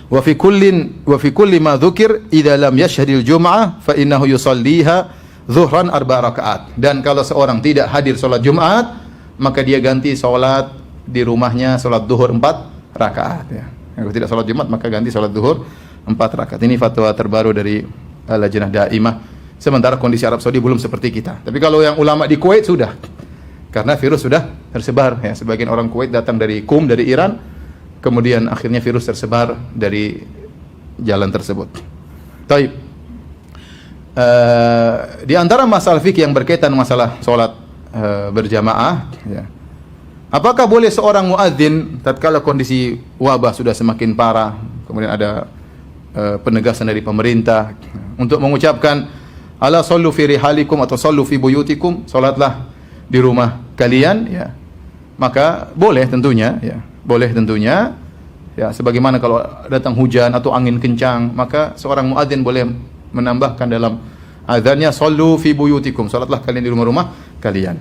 Wa fi kulli ma dzukir idza lam yashhadil jum'ah fa innahu yusalliha zuhran 4 rakaat. Dan kalau seorang tidak hadir salat Jumat, maka dia ganti salat di rumahnya, salat zuhur 4 rakaat ya. Kalau tidak salat Jumat maka ganti salat zuhur 4 rakaat. Ini fatwa terbaru dari Lajnah Daimah. Sementara kondisi Arab Saudi belum seperti kita. Tapi kalau yang ulama di Kuwait sudah. Karena virus sudah tersebar ya. Sebagian orang Kuwait datang dari Qum, dari Iran, kemudian akhirnya virus tersebar dari jalan tersebut. Taib. Di antara masalah fikih yang berkaitan masalah salat berjamaah ya. Apakah boleh seorang muadzin tatkala kondisi wabah sudah semakin parah, kemudian ada penegasan dari pemerintah untuk mengucapkan ala sallu fi rihalikum atau sallu fi buyutikum, salatlah di rumah kalian ya. Maka boleh tentunya ya. Boleh tentunya ya, sebagaimana kalau datang hujan atau angin kencang, maka seorang muadzin boleh menambahkan dalam azannya sallu fi buyutikum, salatlah kalian di rumah-rumah kalian.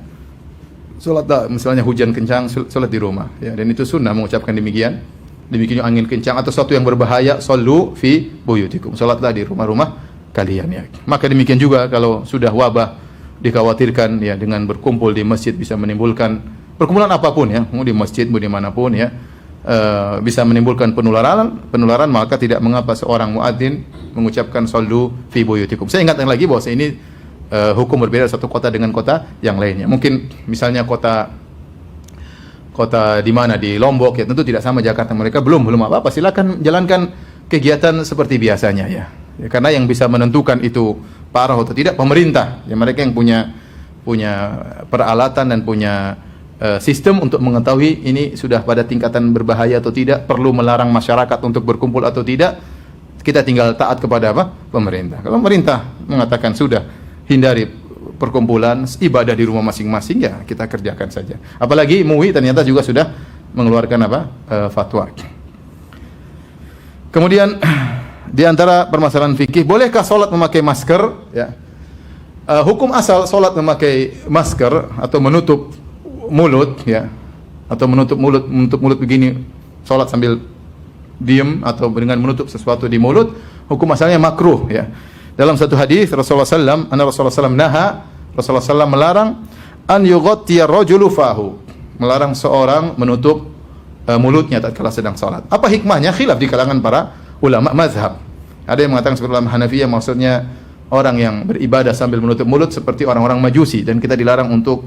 Salatlah misalnya hujan kencang, salat di rumah ya, dan itu sunnah mengucapkan demikian. Demikian angin kencang atau sesuatu yang berbahaya, sallu fi buyutikum, salatlah di rumah-rumah kalian ya. Maka demikian juga kalau sudah wabah dikhawatirkan ya, dengan berkumpul di masjid bisa menimbulkan perkumpulan apapun ya, mau di masjid mau dimanapun ya, bisa menimbulkan penularan, maka tidak mengapa seorang muadzin mengucapkan sallu fi buyutikum. Saya ingatkan lagi bahwa ini hukum berbeda satu kota dengan kota yang lainnya. Mungkin misalnya kota di mana, di Lombok ya, tentu tidak sama Jakarta. Mereka belum apa-apa, silakan jalankan kegiatan seperti biasanya ya. Ya, karena yang bisa menentukan itu parah atau tidak pemerintah. Ya, mereka yang punya peralatan dan punya sistem untuk mengetahui ini sudah pada tingkatan berbahaya atau tidak, perlu melarang masyarakat untuk berkumpul atau tidak. Kita tinggal taat kepada apa? Pemerintah. Kalau pemerintah mengatakan sudah hindari perkumpulan, ibadah di rumah masing-masing, ya kita kerjakan saja. Apalagi MUI ternyata juga sudah mengeluarkan apa? Fatwa. Kemudian di antara permasalahan fikih, bolehkah salat memakai masker? Ya. Hukum asal salat memakai masker atau menutup mulut, ya, atau menutup mulut begini, salat sambil diam atau dengan menutup sesuatu di mulut, hukum asalnya makruh, ya. Dalam satu hadis Rasulullah SAW melarang an yughtiya rajulu fahu, melarang seorang menutup mulutnya tatkala sedang salat. Apa hikmahnya? Khilaf di kalangan para ulama mazhab. Ada yang mengatakan seperti ulama Hanafiyah, maksudnya orang yang beribadah sambil menutup mulut seperti orang-orang Majusi, dan kita dilarang untuk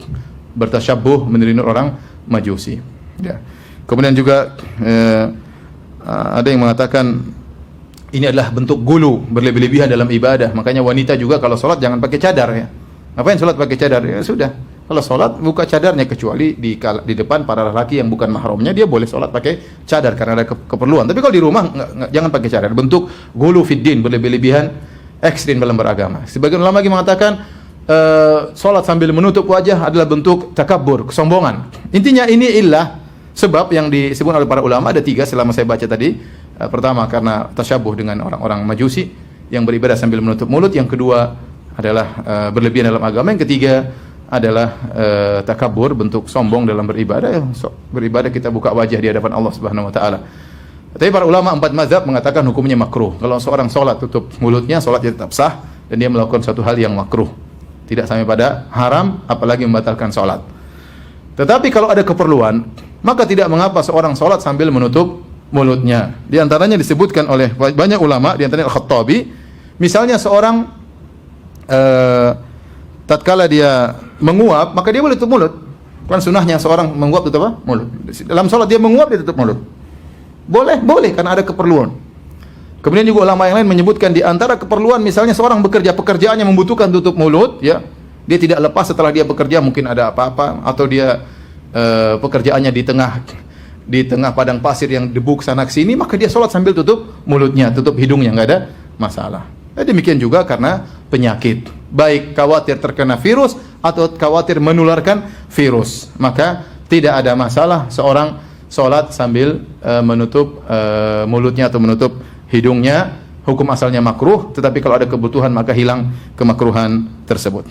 bertasyabbuh meniru orang Majusi. Ya. Kemudian juga ada yang mengatakan ini adalah bentuk gulu, berlebih-lebihan dalam ibadah. Makanya wanita juga kalau sholat jangan pakai cadar ya. Ngapain sholat pakai cadar? Ya sudah. Kalau sholat buka cadarnya, kecuali di depan para lelaki yang bukan mahramnya, dia boleh sholat pakai cadar karena ada keperluan. Tapi kalau di rumah jangan pakai cadar. Bentuk gulu fiddin, berlebih-lebihan, ekstrim dalam beragama. Sebagian ulama lagi mengatakan sholat sambil menutup wajah adalah bentuk takabur, kesombongan. Intinya ini ilah sebab yang disebut oleh para ulama ada 3 selama saya baca tadi. Pertama karena tasyabuh dengan orang-orang Majusi yang beribadah sambil menutup mulut. Yang kedua adalah berlebihan dalam agama. Yang ketiga adalah takabur, bentuk sombong dalam beribadah. Beribadah kita buka wajah di hadapan Allah Subhanahu wa taala. Tapi para ulama 4 mazhab mengatakan hukumnya makruh. Kalau seorang salat tutup mulutnya, salatnya tetap sah dan dia melakukan suatu hal yang makruh. Tidak sampai pada haram, apalagi membatalkan salat. Tetapi kalau ada keperluan, maka tidak mengapa seorang salat sambil menutup mulutnya. Di antaranya disebutkan oleh banyak ulama, di antaranya Al-Khattabi, misalnya seorang tatkala dia menguap, maka dia boleh tutup mulut. Kan sunahnya seorang menguap tutup apa? Mulut. Dalam salat dia menguap, dia tutup mulut. Boleh karena ada keperluan. Kemudian juga ulama yang lain menyebutkan di antara keperluan, misalnya seorang bekerja, pekerjaannya membutuhkan tutup mulut, ya. Dia tidak lepas setelah dia bekerja, mungkin ada apa-apa, atau dia pekerjaannya di tengah padang pasir yang debu sana sini, maka dia sholat sambil tutup mulutnya, tutup hidungnya, nggak ada masalah. Demikian juga karena penyakit, baik khawatir terkena virus atau khawatir menularkan virus, maka tidak ada masalah seorang sholat sambil menutup mulutnya atau menutup hidungnya. hukum asalnya makruh, tetapi kalau ada kebutuhan maka hilang kemakruhan tersebut.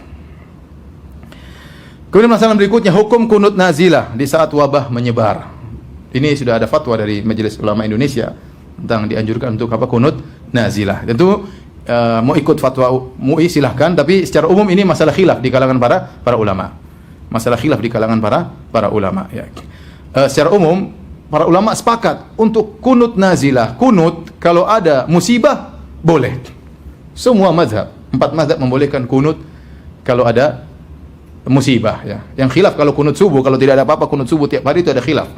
Kemudian masalah berikutnya, hukum kunut nazilah di saat wabah menyebar. Ini sudah ada fatwa dari Majelis Ulama Indonesia tentang dianjurkan untuk apa kunut nazilah. Tentu mau ikut fatwa MUI silahkan, tapi secara umum ini masalah khilaf di kalangan para ulama. Masalah khilaf di kalangan para ulama. Ya. Secara umum para ulama sepakat untuk kunut nazilah. Kunut kalau ada musibah boleh. Semua mazhab, 4 mazhab membolehkan kunut kalau ada musibah. Ya. Yang khilaf kalau kunut subuh, kalau tidak ada apa-apa kunut subuh tiap hari itu ada khilaf.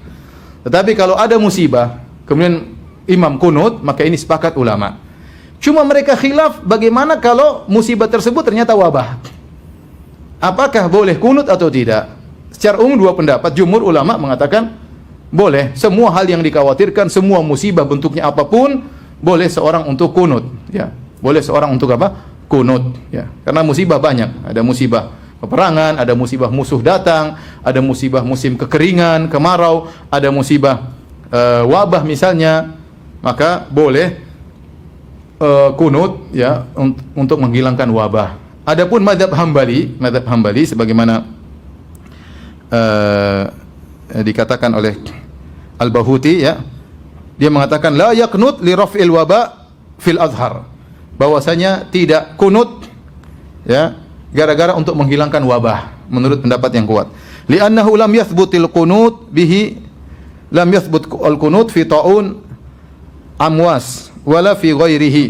Tetapi kalau ada musibah, kemudian imam kunut, maka ini sepakat ulama. Cuma mereka khilaf bagaimana kalau musibah tersebut ternyata wabah. Apakah boleh kunut atau tidak? Secara umum 2 pendapat. Jumhur ulama mengatakan boleh. Semua hal yang dikhawatirkan, semua musibah bentuknya apapun, boleh seorang untuk kunut. Ya, boleh seorang untuk apa? Kunut. Ya, karena musibah banyak. Ada musibah peperangan, ada musibah musuh datang, ada musibah musim kekeringan, kemarau, ada musibah wabah misalnya, maka boleh kunut ya untuk menghilangkan wabah. Adapun mazhab Hambali sebagaimana dikatakan oleh Al-Bahuti ya, dia mengatakan la yaqnut li raf'il waba fil azhar, bahwasanya tidak kunut ya gara-gara untuk menghilangkan wabah, menurut pendapat yang kuat. Li'annahu lam yathbutil qunut bihi, lam yathbut al-qunut fi ta'un amwas wala fi ghairihi,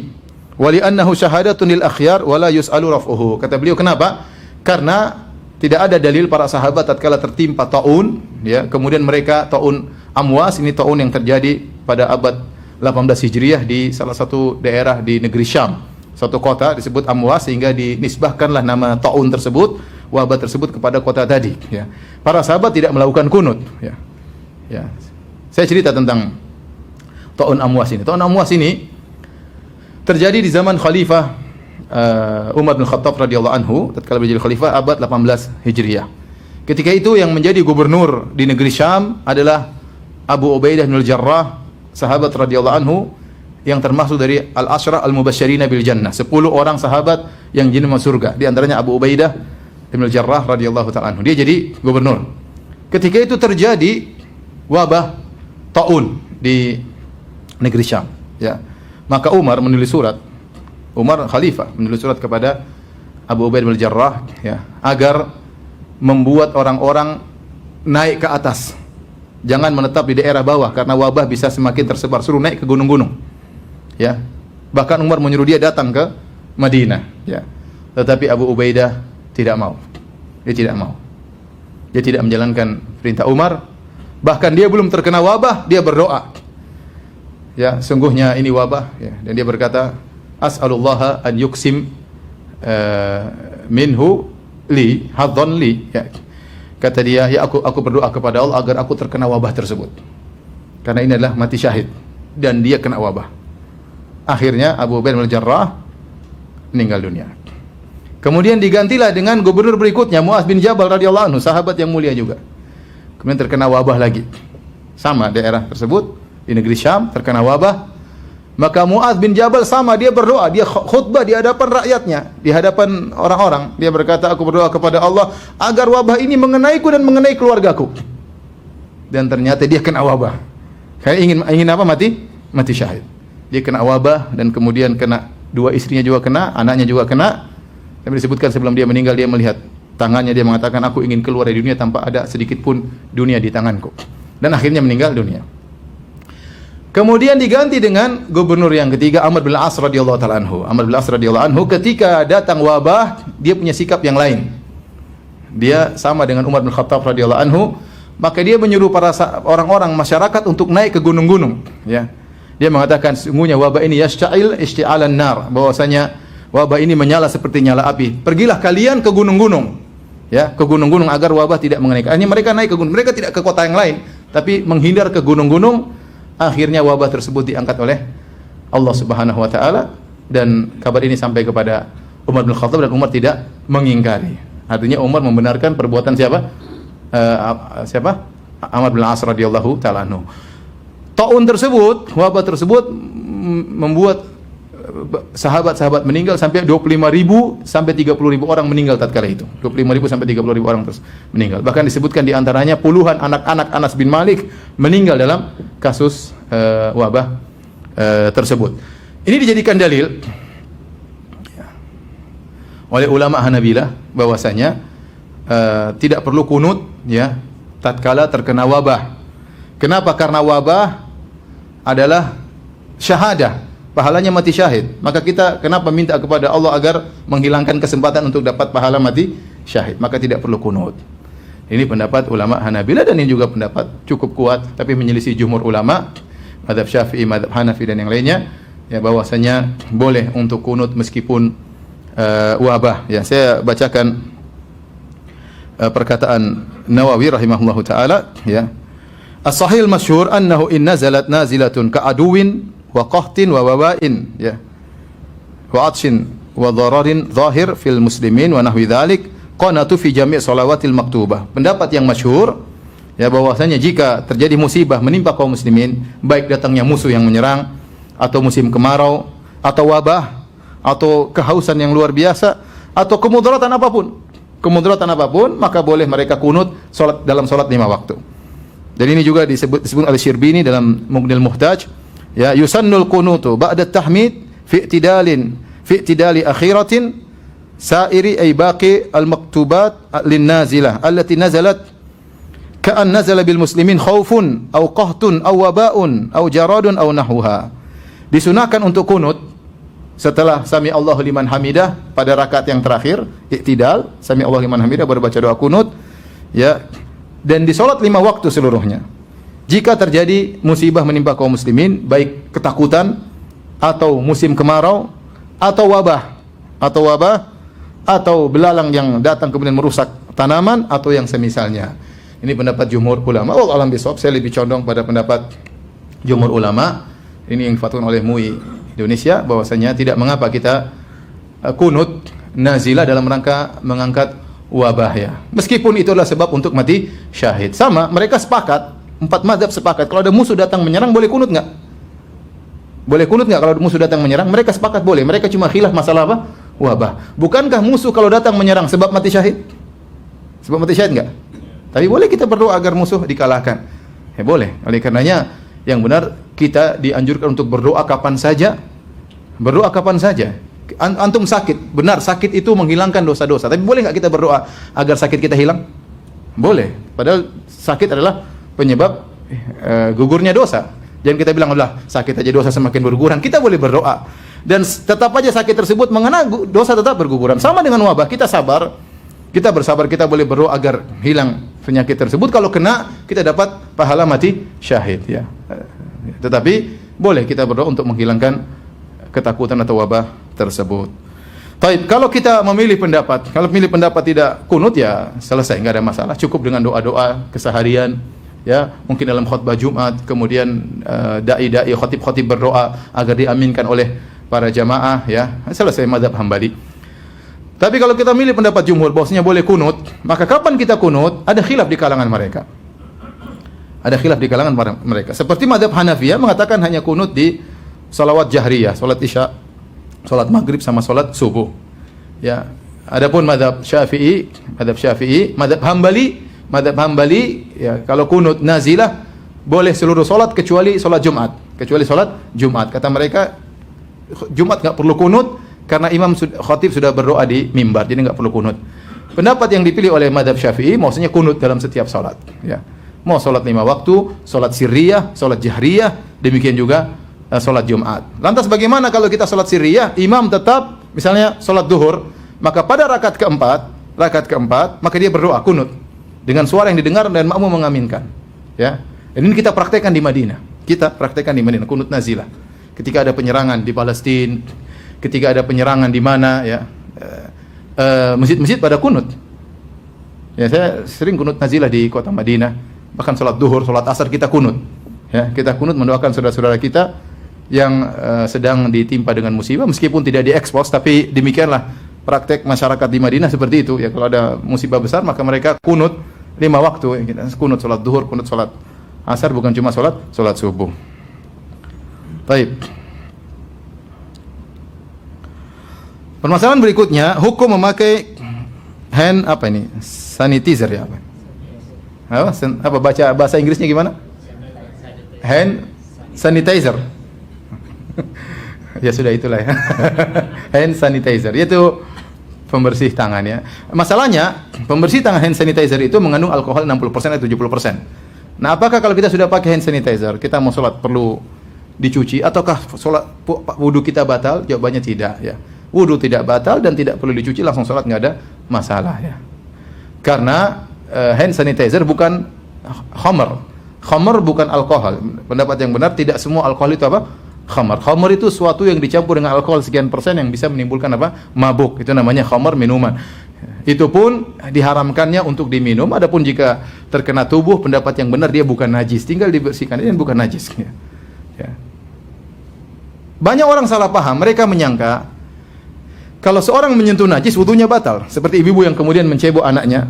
wa li'annahu syahadatun lil akhyar wala yus'alu raf'uhu. Kata beliau, kenapa? Karena tidak ada dalil para sahabat tatkala tertimpa ta'un ya, kemudian mereka ta'un amwas, ini ta'un yang terjadi pada abad 18 Hijriah di salah satu daerah di negeri Syam. Suatu kota disebut Amwas, sehingga dinisbahkanlah nama ta'un tersebut, wabah tersebut kepada kota tadi ya. Para sahabat tidak melakukan kunut ya. Ya. Saya cerita tentang ta'un Amwas ini. Ta'un Amwas ini terjadi di zaman Khalifah Umar bin Khattab radhiyallahu anhu, tatkala menjadi khalifah abad 18 Hijriah. Ketika itu yang menjadi gubernur di negeri Syam adalah Abu Ubaidah bin Al-Jarrah, sahabat radhiyallahu anhu yang termasuk dari al-Asyra al-Mubasysyirina bil Jannah, 10 orang sahabat yang jadi masuk surga. Di antaranya Abu Ubaidah bin Al-Jarrah radhiyallahu ta'ala anhu. Dia jadi gubernur. Ketika itu terjadi wabah taun di negeri Syam, ya. Maka Umar menulis surat. Umar khalifah menulis surat kepada Abu Ubaidah bin Al-Jarrah ya, agar membuat orang-orang naik ke atas. Jangan menetap di daerah bawah karena wabah bisa semakin tersebar. Suruh naik ke gunung-gunung. Ya, bahkan Umar menyuruh dia datang ke Madinah. Ya, tetapi Abu Ubaidah tidak mau. Dia tidak mau. Dia tidak menjalankan perintah Umar. Bahkan dia belum terkena wabah, dia berdoa. Ya, sungguhnya ini wabah. Ya, dan dia berkata, As'alullaha an yuksim minhu li hadzan li. Ya. Kata dia, ya aku berdoa kepada Allah agar aku terkena wabah tersebut. Karena ini adalah mati syahid dan dia kena wabah. Akhirnya Abu Ubaidah bin Al-Jarrah meninggal dunia. Kemudian digantilah dengan gubernur berikutnya, Mu'adz bin Jabal radhiyallahu anhu, sahabat yang mulia juga. Kemudian terkena wabah lagi. Sama daerah tersebut di negeri Syam terkena wabah. Maka Mu'adz bin Jabal sama, dia berdoa, dia khutbah di hadapan rakyatnya, di hadapan orang-orang. Dia berkata, aku berdoa kepada Allah agar wabah ini mengenaiku dan mengenai keluargaku. Dan ternyata dia kena wabah. Kayak ingin apa? Mati syahid. Dia kena wabah dan kemudian kena, 2 istrinya juga kena, anaknya juga kena. Yang disebutkan sebelum dia meninggal, dia melihat tangannya, dia mengatakan, aku ingin keluar dari dunia tanpa ada sedikit pun dunia di tanganku. Dan akhirnya meninggal dunia. Kemudian diganti dengan gubernur yang ketiga, Amr bin Al-As radhiyallahu ta'ala anhu. Amr bin Al-As radhiyallahu anhu ketika datang wabah, dia punya sikap yang lain. Dia sama dengan Umar bin Khattab radhiyallahu anhu, maka dia menyuruh para orang-orang masyarakat untuk naik ke gunung-gunung, ya. Dia mengatakan, sungguhnya wabah ini yashta'il ishti'alan nar, bahwasanya wabah ini menyala seperti nyala api. Pergilah kalian ke gunung-gunung, ya, ke gunung-gunung agar wabah tidak mengenai. Akhirnya mereka naik ke gunung. Mereka tidak ke kota yang lain, tapi menghindar ke gunung-gunung. Akhirnya wabah tersebut diangkat oleh Allah Subhanahu wa taala, dan kabar ini sampai kepada Umar bin Khattab dan Umar tidak mengingkari. Artinya Umar membenarkan perbuatan siapa? Amr bin Al-As radhiyallahu taala anhu. Taun tersebut, wabah tersebut membuat sahabat-sahabat meninggal sampai 25.000 sampai 30.000 orang meninggal tatkala itu. 25.000 sampai 30.000 orang terus meninggal. Bahkan disebutkan di antaranya puluhan anak-anak Anas bin Malik meninggal dalam kasus wabah tersebut. Ini dijadikan dalil oleh ulama Hanabilah bahwasanya tidak perlu kunut ya tatkala terkena wabah. Kenapa? Karena wabah adalah syahadah, pahalanya mati syahid. Maka kita kenapa minta kepada Allah agar menghilangkan kesempatan untuk dapat pahala mati syahid? Maka tidak perlu kunut. Ini pendapat ulama Hanabilah dan ini juga pendapat cukup kuat tapi menyelisih jumhur ulama, mazhab Syafi'i, mazhab Hanafi dan yang lainnya ya bahwasanya boleh untuk kunut meskipun wabah. Ya, saya bacakan perkataan Nawawi rahimahullahu taala ya. As-sahih masyhur annahu in nazalat nazilatun ka'aduwin wa qahtin wa wabain ya. Wa atshin wa dhararin zahir fil muslimin wa nahwi dzalik qanatu fi jami' shalawatil maktubah. Pendapat yang masyhur ya bahwasanya jika terjadi musibah menimpa kaum muslimin, baik datangnya musuh yang menyerang atau musim kemarau atau wabah atau kehausan yang luar biasa atau kemudaratan apapun, maka boleh mereka kunut salat dalam salat 5 waktu. Dan ini juga disebut oleh Syirbini dalam Mughnil Muhtaj ya, yusannul kunutu ba'da tahmid fi i'tidali akhiratin sa'iri ay baqi al-maktubat lin nazilah allati nazalat ka'an nazala bil muslimin khaufun aw qahtun aw waba'un aw jaradun aw nahwaha. Disunahkan untuk kunut setelah sami Allahu liman hamidah pada rakaat yang terakhir, i'tidal, sami Allahu liman hamidah baru baca doa kunut ya. Dan di salat 5 waktu seluruhnya. Jika terjadi musibah menimpa kaum muslimin, baik ketakutan atau musim kemarau atau wabah atau belalang yang datang kemudian merusak tanaman atau yang semisalnya. Ini pendapat jumhur ulama. Wallahu a'lam bishawab. Saya lebih condong pada pendapat jumhur ulama. Ini yang difatwakan oleh MUI Indonesia bahwasanya tidak mengapa kita kunut nazilah dalam rangka mengangkat wabah ya. Meskipun itu adalah sebab untuk mati syahid. Sama, mereka sepakat, 4 mazhab sepakat kalau ada musuh datang menyerang boleh kunut enggak? Boleh kunut enggak kalau musuh datang menyerang? Mereka sepakat boleh. Mereka cuma khilaf masalah apa? Wabah. Bukankah musuh kalau datang menyerang sebab mati syahid? Sebab mati syahid enggak? Tapi boleh kita berdoa agar musuh dikalahkan. Ya boleh. Oleh karenanya yang benar kita dianjurkan untuk berdoa kapan saja. Berdoa kapan saja. Antum sakit, benar sakit itu menghilangkan dosa-dosa. Tapi boleh nggak kita berdoa agar sakit kita hilang? Boleh. Padahal sakit adalah penyebab gugurnya dosa. Jangan kita bilang Allah sakit aja dosa semakin berguguran. Kita boleh berdoa dan tetap aja sakit tersebut mengena dosa tetap berguguran. Sama dengan wabah, kita sabar, kita bersabar, kita boleh berdoa agar hilang penyakit tersebut. Kalau kena kita dapat pahala mati syahid ya. Tetapi boleh kita berdoa untuk menghilangkan ketakutan atau wabah tersebut. Taib, kalau kita memilih pendapat tidak kunut ya selesai, enggak ada masalah. Cukup dengan doa-doa keseharian ya, mungkin dalam khutbah Jumat, kemudian dai-dai khatib-khatib berdoa agar diaminkan oleh para jamaah ya. Selesai mazhab Hambali. Tapi kalau kita milih pendapat jumhur bahwasanya boleh kunut, maka kapan kita kunut? Ada khilaf di kalangan mereka. Ada khilaf di kalangan mereka. Seperti mazhab Hanafiyah mengatakan hanya kunut di salawat jahriyah, salat Isya, salat Maghrib sama salat subuh. Ya. Adapun mazhab Syafi'i, mazhab Hambali ya, kalau kunut nazilah boleh seluruh salat kecuali salat Jumat. Kata mereka Jumat enggak perlu kunut karena imam khatib sudah berdoa di mimbar, jadi enggak perlu kunut. Pendapat yang dipilih oleh mazhab Syafi'i maksudnya kunut dalam setiap salat, ya. Mau salat 5 waktu, salat sirriyah, salat jahriyah, demikian juga salat Jumat. Lantas bagaimana kalau kita salat sirriyah, imam tetap misalnya salat duhur, maka pada rakaat keempat, maka dia berdoa kunut dengan suara yang didengar dan makmum mengaminkan. Ya. Dan ini kita praktekkan di Madinah. Kunut nazilah. Ketika ada penyerangan di Palestina, ketika ada penyerangan di mana ya, masjid-masjid pada kunut. Ya, saya sering kunut nazilah di kota Madinah. Bahkan salat duhur, salat asar kita kunut. Ya, kita kunut mendoakan saudara-saudara kita yang sedang ditimpa dengan musibah, meskipun tidak diekspos, tapi demikianlah praktek masyarakat di Madinah seperti itu. Ya, kalau ada musibah besar maka mereka kunut 5 waktu. Ya, kita kunut salat duhur, kunut salat asar, bukan cuma salat subuh. Baik. Permasalahan berikutnya, hukum memakai hand apa ini? Sanitizer ya apa? Apa baca bahasa Inggrisnya gimana? Hand sanitizer. Ya sudah itulah ya. Hand sanitizer yaitu pembersih tangan ya. Masalahnya, pembersih tangan hand sanitizer itu mengandung alkohol 60% atau 70%. Nah, apakah kalau kita sudah pakai hand sanitizer, kita mau sholat perlu dicuci ataukah sholat wudu kita batal? Jawabannya tidak ya. Wudu tidak batal dan tidak perlu dicuci, langsung sholat nggak ada masalah ya. Karena hand sanitizer bukan khamar. Khamar bukan alkohol. Pendapat yang benar, tidak semua alkohol itu apa? Khamar. Khamar itu suatu yang dicampur dengan alkohol sekian persen yang bisa menimbulkan apa? Mabuk. Itu namanya khamar, minuman. Itu pun diharamkannya untuk diminum. Adapun jika terkena tubuh, pendapat yang benar dia bukan najis, tinggal dibersihkan, dia bukan najis. Ya. Banyak orang salah paham. Mereka menyangka kalau seorang menyentuh najis, wudunya batal. Seperti ibu-ibu yang kemudian mencebok anaknya.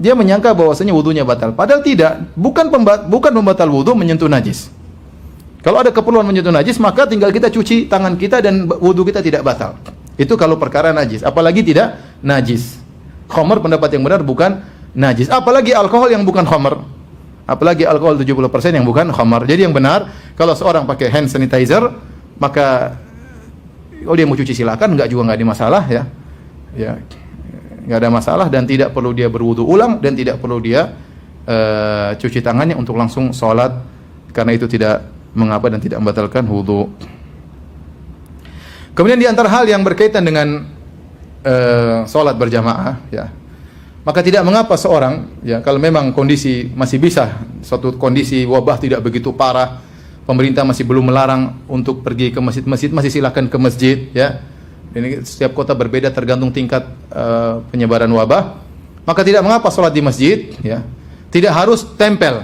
Dia menyangka bahwasanya wudunya batal. Padahal tidak. Bukan pembatal wudu menyentuh najis. Kalau ada keperluan menyentuh najis, maka tinggal kita cuci tangan kita dan wudu kita tidak batal. Itu kalau perkara najis. Apalagi tidak najis. Khamar pendapat yang benar bukan najis. Apalagi alkohol yang bukan khamar. Apalagi alkohol 70% yang bukan khamar. Jadi yang benar, kalau seorang pakai hand sanitizer, maka kalau dia mau cuci silakan, enggak ada masalah ya. Ya. Enggak ada masalah dan tidak perlu dia berwudu ulang dan tidak perlu dia cuci tangannya untuk langsung sholat, karena itu tidak mengapa dan tidak membatalkan wudu. Kemudian di antara hal yang berkaitan dengan sholat berjamaah ya, maka tidak mengapa seorang ya, kalau memang kondisi masih bisa, suatu kondisi wabah tidak begitu parah, pemerintah masih belum melarang untuk pergi ke masjid-masjid, masih silakan ke masjid ya. Ini setiap kota berbeda tergantung tingkat penyebaran wabah. Maka tidak mengapa sholat di masjid ya. Tidak harus tempel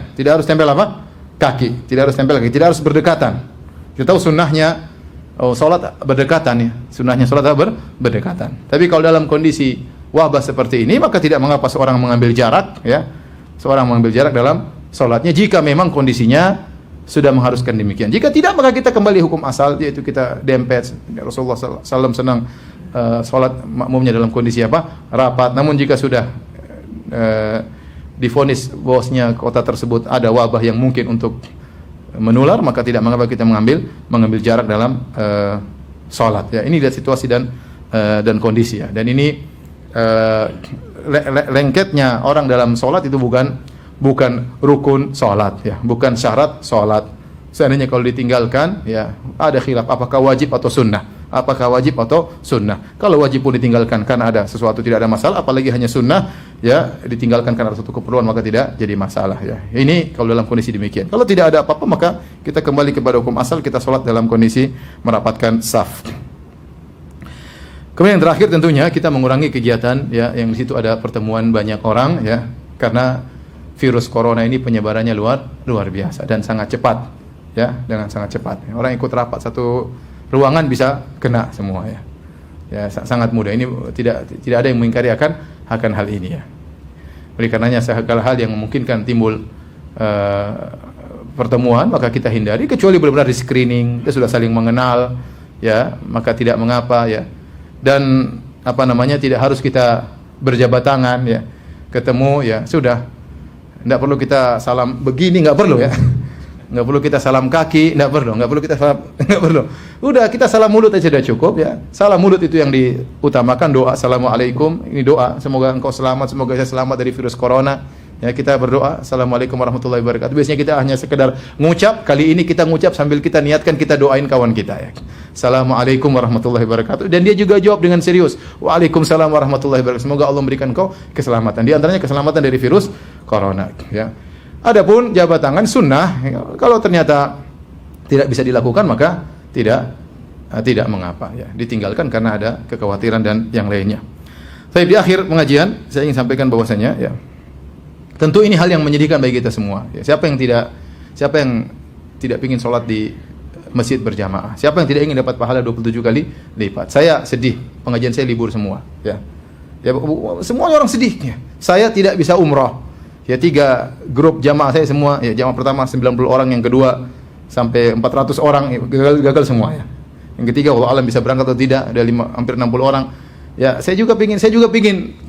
apa? Kaki, tidak harus tempel kaki, tidak harus berdekatan. Kita tahu sunnahnya sholat berdekatan ya. Sunnahnya sholat berdekatan. Tapi kalau dalam kondisi wabah seperti ini, maka tidak mengapa seorang mengambil jarak ya. Seorang mengambil jarak dalam sholatnya jika memang kondisinya sudah mengharuskan demikian. Jika tidak, maka kita kembali hukum asal, yaitu kita dempet. Rasulullah SAW senang sholat makmumnya dalam kondisi apa? Rapat. Namun jika sudah divonis bahwasanya kota tersebut ada wabah yang mungkin untuk menular, maka tidak mengapa kita mengambil jarak dalam sholat. Ya, ini lihat situasi dan kondisi ya. Dan ini lengketnya orang dalam sholat itu bukan rukun sholat ya, bukan syarat sholat. Seandainya kalau ditinggalkan ya, ada khilaf apakah wajib atau sunnah. Apakah wajib atau sunnah? Kalau wajib pun ditinggalkan karena ada sesuatu, tidak ada masalah. Apalagi hanya sunnah ya, ditinggalkan karena ada suatu keperluan, maka tidak jadi masalah ya. Ini kalau dalam kondisi demikian. Kalau tidak ada apa-apa, maka kita kembali kepada hukum asal, kita sholat dalam kondisi merapatkan saf. Kemudian yang terakhir tentunya kita mengurangi kegiatan ya, yang di situ ada pertemuan banyak orang ya, karena virus corona ini penyebarannya luar biasa dan sangat cepat ya, dengan sangat cepat. Orang ikut rapat satu ruangan bisa kena semua ya. Ya sangat mudah. Ini tidak ada yang mengingkari akan hal ini ya. Oleh karenanya segala hal yang memungkinkan timbul pertemuan maka kita hindari, kecuali benar-benar di screening, kita sudah saling mengenal ya, maka tidak mengapa ya. Dan tidak harus kita berjabat tangan ya. Ketemu ya sudah. Tidak perlu kita salam begini, nggak perlu ya. Nggak perlu kita salam kaki, nggak perlu kita salam, nggak perlu. Udah kita salam mulut aja sudah cukup ya. Salam mulut itu yang diutamakan, doa assalamualaikum, ini doa semoga engkau selamat, semoga saya selamat dari virus corona. Ya, kita berdoa assalamualaikum warahmatullahi wabarakatuh. Biasanya kita hanya sekedar ngucap, kali ini kita ngucap sambil kita niatkan kita doain kawan kita ya. Assalamualaikum warahmatullahi wabarakatuh. Dan dia juga jawab dengan serius. Waalaikumsalam warahmatullahi wabarakatuh. Semoga Allah memberikan kau keselamatan. Di antaranya keselamatan dari virus corona ya. Adapun jabat tangan sunnah, kalau ternyata tidak bisa dilakukan maka tidak mengapa ya, ditinggalkan karena ada kekhawatiran dan yang lainnya. Tapi di akhir pengajian saya ingin sampaikan bahwasanya ya, tentu ini hal yang menyedihkan bagi kita semua ya. Siapa yang tidak ingin sholat di masjid berjamaah? Siapa yang tidak ingin dapat pahala 27 kali lipat? Saya sedih, pengajian saya libur semua ya. Ya semua orang sedih ya. Saya tidak bisa umrah. Ya 3 grup jamaah saya semua ya, jamaah pertama 90 orang, yang kedua sampai 400 orang ya, gagal semua ya. Yang ketiga, wallahu alam bisa berangkat atau tidak, ada hampir 60 orang. Ya, saya juga pingin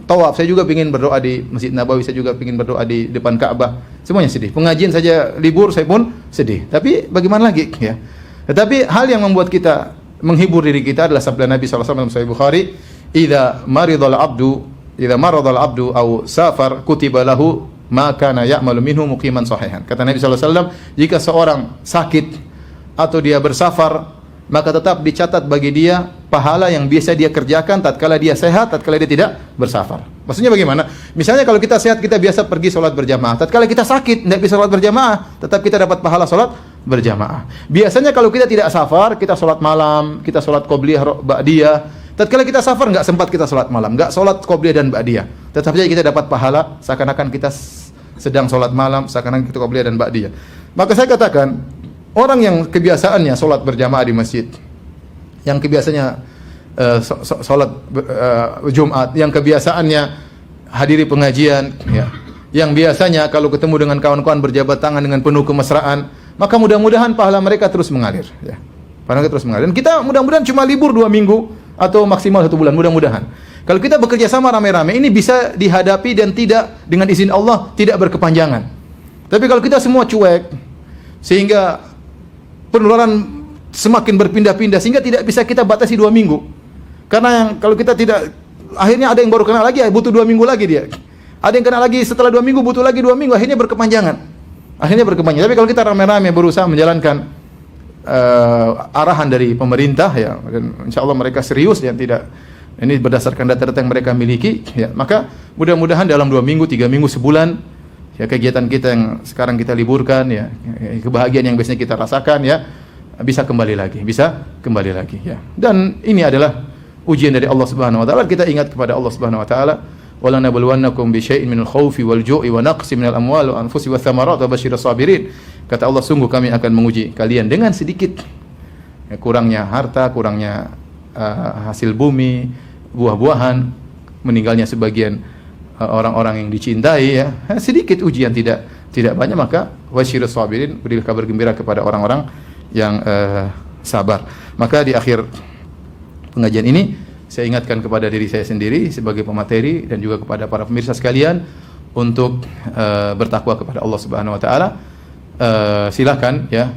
tawaf, saya juga pingin berdoa di Masjid Nabawi, saya juga pingin berdoa di depan Ka'bah. Semuanya sedih. Pengajian saja libur, saya pun sedih. Tapi bagaimana lagi ya? Tetapi hal yang membuat kita menghibur diri kita adalah sabda Nabi sallallahu alaihi wasallam dalam Sahih Bukhari, "Idza maradal abdu aw safar kutiba lahu ma kana ya'malu minhu muqiman sahihan." Kata Nabi sallallahu alaihi wasallam, jika seorang sakit atau dia bersafar, maka tetap dicatat bagi dia pahala yang biasa dia kerjakan tatkala dia sehat, tatkala dia tidak bersafar. Maksudnya bagaimana? Misalnya kalau kita sehat, kita biasa pergi sholat berjamaah. Tatkala kita sakit, tidak bisa sholat berjamaah, tetap kita dapat pahala sholat berjamaah. Biasanya kalau kita tidak safar, kita sholat malam, kita sholat qobliyah, ba'diyah. Tatkala kita safar, nggak sempat kita sholat malam, nggak sholat qobliyah dan ba'diyah. Tetap saja kita dapat pahala seakan-akan kita sedang sholat malam, seakan-akan kita qobliyah dan ba'diyah. Maka saya katakan, orang yang kebiasaannya sholat berjamaah di masjid, yang kebiasaannya sholat Jumat, yang kebiasaannya hadiri pengajian, ya, yang biasanya kalau ketemu dengan kawan-kawan berjabat tangan dengan penuh kemesraan, maka mudah-mudahan pahala mereka terus mengalir. Ya. Pahala terus mengalir. Dan kita mudah-mudahan cuma libur 2 minggu atau maksimal 1 bulan, mudah-mudahan. Kalau kita bekerja sama rame-rame, ini bisa dihadapi dan tidak, dengan izin Allah, tidak berkepanjangan. Tapi kalau kita semua cuek, sehingga penularan semakin berpindah-pindah, sehingga tidak bisa kita batasi 2 minggu. Karena yang kalau kita tidak, akhirnya ada yang baru kena lagi, butuh 2 minggu lagi dia. Ada yang kena lagi setelah 2 minggu, butuh lagi 2 minggu, akhirnya berkepanjangan. Tapi kalau kita rame-rame berusaha menjalankan arahan dari pemerintah, ya, dan insya Allah mereka serius, ya, tidak, ini berdasarkan data-data yang mereka miliki, ya, maka mudah-mudahan dalam 2 minggu, 3 minggu, sebulan, ya, kegiatan kita yang sekarang kita liburkan, ya, kebahagiaan yang biasanya kita rasakan, ya, bisa kembali lagi, ya. Dan ini adalah ujian dari Allah Subhanahu wa taala. Kita ingat kepada Allah Subhanahu wa taala, "Wala nabluwannakum bi syai'in minal khaufi wal ju'i wa naqsin minal amwali wa anfusi wath thamarat wa basyirus sabirin." Kata Allah, sungguh kami akan menguji kalian dengan sedikit, ya, kurangnya harta, kurangnya hasil bumi, buah-buahan, meninggalnya sebagian orang-orang yang dicintai, ya. Sedikit ujian, tidak banyak, maka wasyirus sabirin, berilah kabar gembira kepada orang-orang yang sabar. Maka di akhir pengajian ini saya ingatkan kepada diri saya sendiri sebagai pemateri dan juga kepada para pemirsa sekalian untuk bertakwa kepada Allah Subhanahu wa taala. Silakan, ya,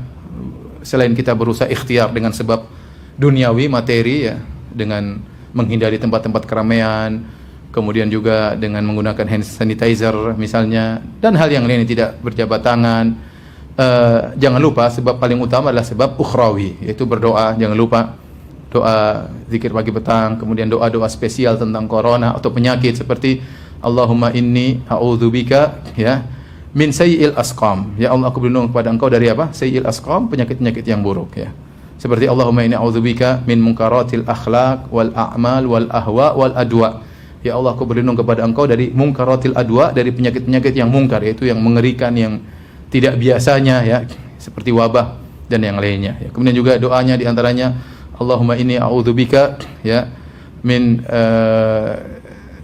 selain kita berusaha ikhtiar dengan sebab duniawi, materi, ya, dengan menghindari tempat-tempat keramaian, kemudian juga dengan menggunakan hand sanitizer misalnya, dan hal yang lain yang tidak berjabat tangan. Jangan lupa sebab paling utama adalah sebab ukhrawi, yaitu berdoa. Jangan lupa doa zikir pagi petang, kemudian doa-doa spesial tentang corona atau penyakit seperti Allahumma inni a'udzubika, ya, min sayyi'il asqam. Ya Allah, aku berlindung kepada Engkau dari apa? Sayyi'il asqam, penyakit-penyakit yang buruk, ya. Seperti Allahumma inni a'udzubika min munkaratil akhlaq wal a'mal wal ahwa wal adwa. Ya Allah, aku berlindung kepada Engkau dari munkaratil adwa, dari penyakit-penyakit yang mungkar, yaitu yang mengerikan, yang tidak biasanya, ya, seperti wabah dan yang lainnya, ya. Kemudian juga doanya di antaranya Allahumma inni a'udzubika, ya, min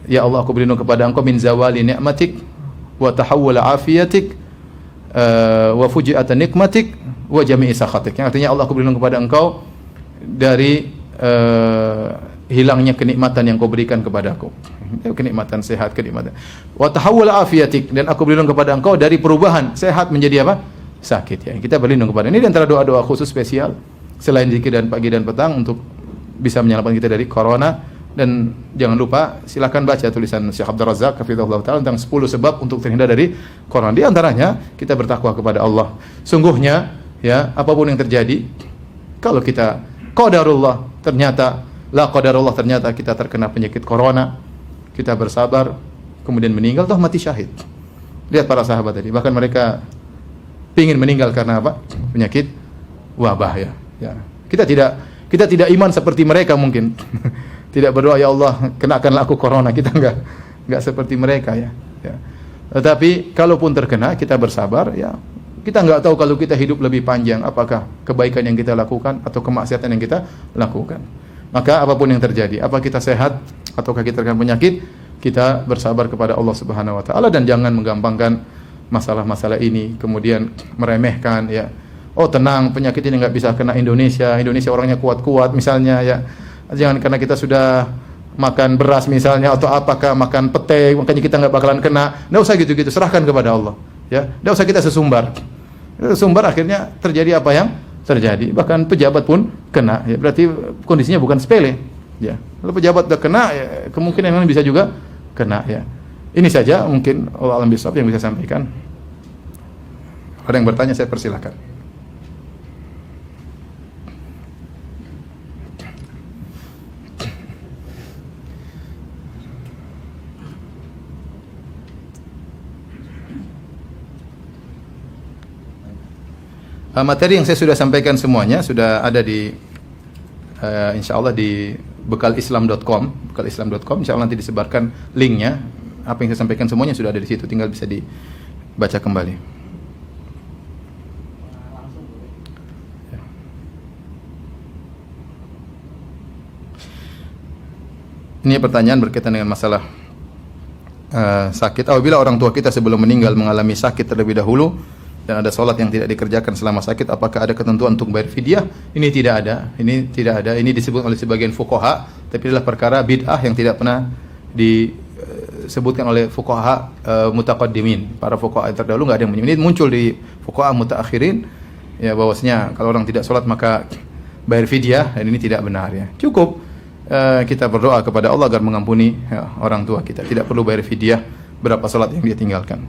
ya Allah, aku berlindung kepada Engkau min zawali ni'matik wa tahawwul afiyatik wa fuji'at nikmatik wa jami'i sakhatik. Yang artinya, Allah, aku berlindung kepada Engkau dari hilangnya kenikmatan yang Kau berikan kepadaku. Kenikmatan sehat, kenikmatan. Wa tahawwul afiyatik, dan aku berlindung kepada Engkau dari perubahan sehat menjadi apa? Sakit, ya. Kita berlindung kepada ini. Di antara doa-doa khusus spesial selain zikir dan pagi dan petang untuk bisa menyelamatkan kita dari corona. Dan jangan lupa silakan baca tulisan Syekh Abdul Razak hafizahullah taala tentang 10 sebab untuk terhindar dari corona. Di antaranya kita bertakwa kepada Allah. Sungguhnya, ya, apapun yang terjadi, kalau kita qadarullah ternyata kita terkena penyakit corona, kita bersabar kemudian meninggal, toh mati syahid. Lihat para sahabat tadi, bahkan mereka ingin meninggal karena apa? Penyakit wabah, ya. Ya. Kita tidak iman seperti mereka mungkin. Tidak berdoa, ya Allah, kenakanlah aku corona. Kita enggak seperti mereka, ya. Ya. Tetapi kalaupun terkena, kita bersabar, ya. Kita enggak tahu kalau kita hidup lebih panjang, apakah kebaikan yang kita lakukan atau kemaksiatan yang kita lakukan. Maka apapun yang terjadi, apa kita sehat ataukah kita terkena penyakit, kita bersabar kepada Allah Subhanahu wa taala dan jangan menggampangkan masalah-masalah ini, kemudian meremehkan, ya, oh tenang, penyakit ini nggak bisa kena Indonesia, Indonesia orangnya kuat-kuat misalnya ya. Jangan karena kita sudah makan beras misalnya atau apakah makan pete makanya kita nggak bakalan kena. Nggak usah gitu-gitu, serahkan kepada Allah. Ya, nggak usah kita sesumbar. Sesumbar akhirnya terjadi apa yang terjadi. Bahkan pejabat pun kena. Ya, berarti kondisinya bukan sepele. Ya, kalau pejabat udah kena, ya, kemungkinan yang lain bisa juga kena. Ya, ini saja mungkin Allah alam bisawab yang bisa sampaikan. Ada yang bertanya saya persilahkan. Materi yang saya sudah sampaikan semuanya sudah ada di insyaallah di bekalislam.com, bekalislam.com insyaallah nanti disebarkan linknya. Apa yang saya sampaikan semuanya sudah ada di situ, tinggal bisa dibaca kembali. Ini pertanyaan berkaitan dengan masalah sakit. Apabila orang tua kita sebelum meninggal mengalami sakit terlebih dahulu dan ada sholat yang tidak dikerjakan selama sakit, apakah ada ketentuan untuk bayar fidyah? Ini tidak ada. Ini tidak ada. Ini disebut oleh sebagian fuqaha, tapi adalah perkara bid'ah yang tidak pernah disebutkan oleh fuqaha mutaqaddimin. Para fuqaha yang terdahulu enggak ada yang menyebut. Ini muncul di fuqaha mutaakhirin ya, bahwasanya kalau orang tidak sholat maka bayar fidyah, dan ini tidak benar ya. Cukup kita berdoa kepada Allah agar mengampuni ya, orang tua kita. Tidak perlu bayar fidyah berapa sholat yang dia tinggalkan.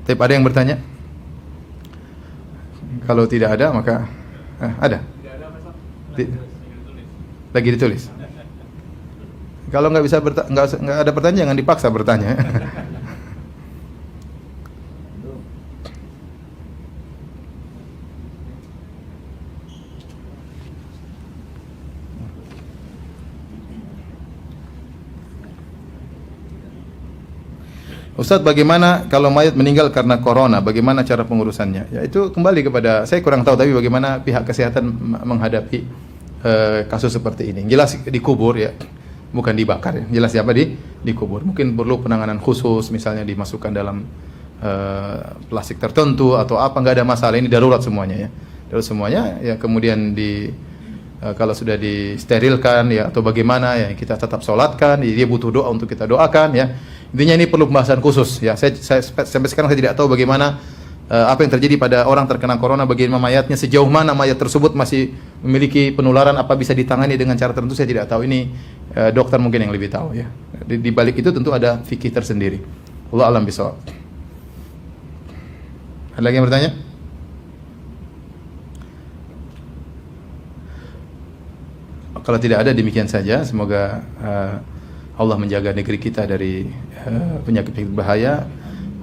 Tapi ada yang bertanya? Kalau tidak ada maka ada. Lagi ditulis. Kalau nggak bisa nggak ada pertanyaan, jangan dipaksa bertanya. Ustaz, bagaimana kalau mayat meninggal karena corona? Bagaimana cara pengurusannya? Ya itu kembali kepada, saya kurang tahu, tapi bagaimana pihak kesehatan menghadapi kasus seperti ini. Jelas dikubur ya, bukan dibakar ya. Jelas siapa dikubur. Mungkin perlu penanganan khusus, misalnya dimasukkan dalam plastik tertentu atau apa, nggak ada masalah. Ini darurat semuanya ya. Darurat semuanya ya, kemudian kalau sudah disterilkan ya atau bagaimana ya, kita tetap sholatkan. Dia butuh doa untuk kita doakan ya. Intinya ini perlu pembahasan khusus ya. Saya sampai sekarang saya tidak tahu bagaimana apa yang terjadi pada orang terkena corona, bagaimana mayatnya, sejauh mana mayat tersebut masih memiliki penularan, apa bisa ditangani dengan cara tertentu, saya tidak tahu. Ini dokter mungkin yang lebih tahu ya. Di balik itu tentu ada fikih tersendiri. Allah alam bisawab. Ada lagi yang bertanya? Kalau tidak ada, demikian saja. Semoga Allah menjaga negeri kita dari penyakit bahaya.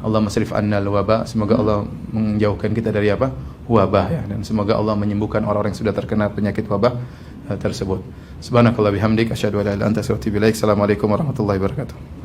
Allah masrif annal wabah. Semoga Allah menjauhkan kita dari apa? Wabah ya. Dan semoga Allah menyembuhkan orang-orang yang sudah terkena penyakit wabah tersebut. Subhanakallah bihamdik asyhadu an la ilaha illa anta astaghfiruka wa atubu ilaik. Assalamualaikum warahmatullahi wabarakatuh.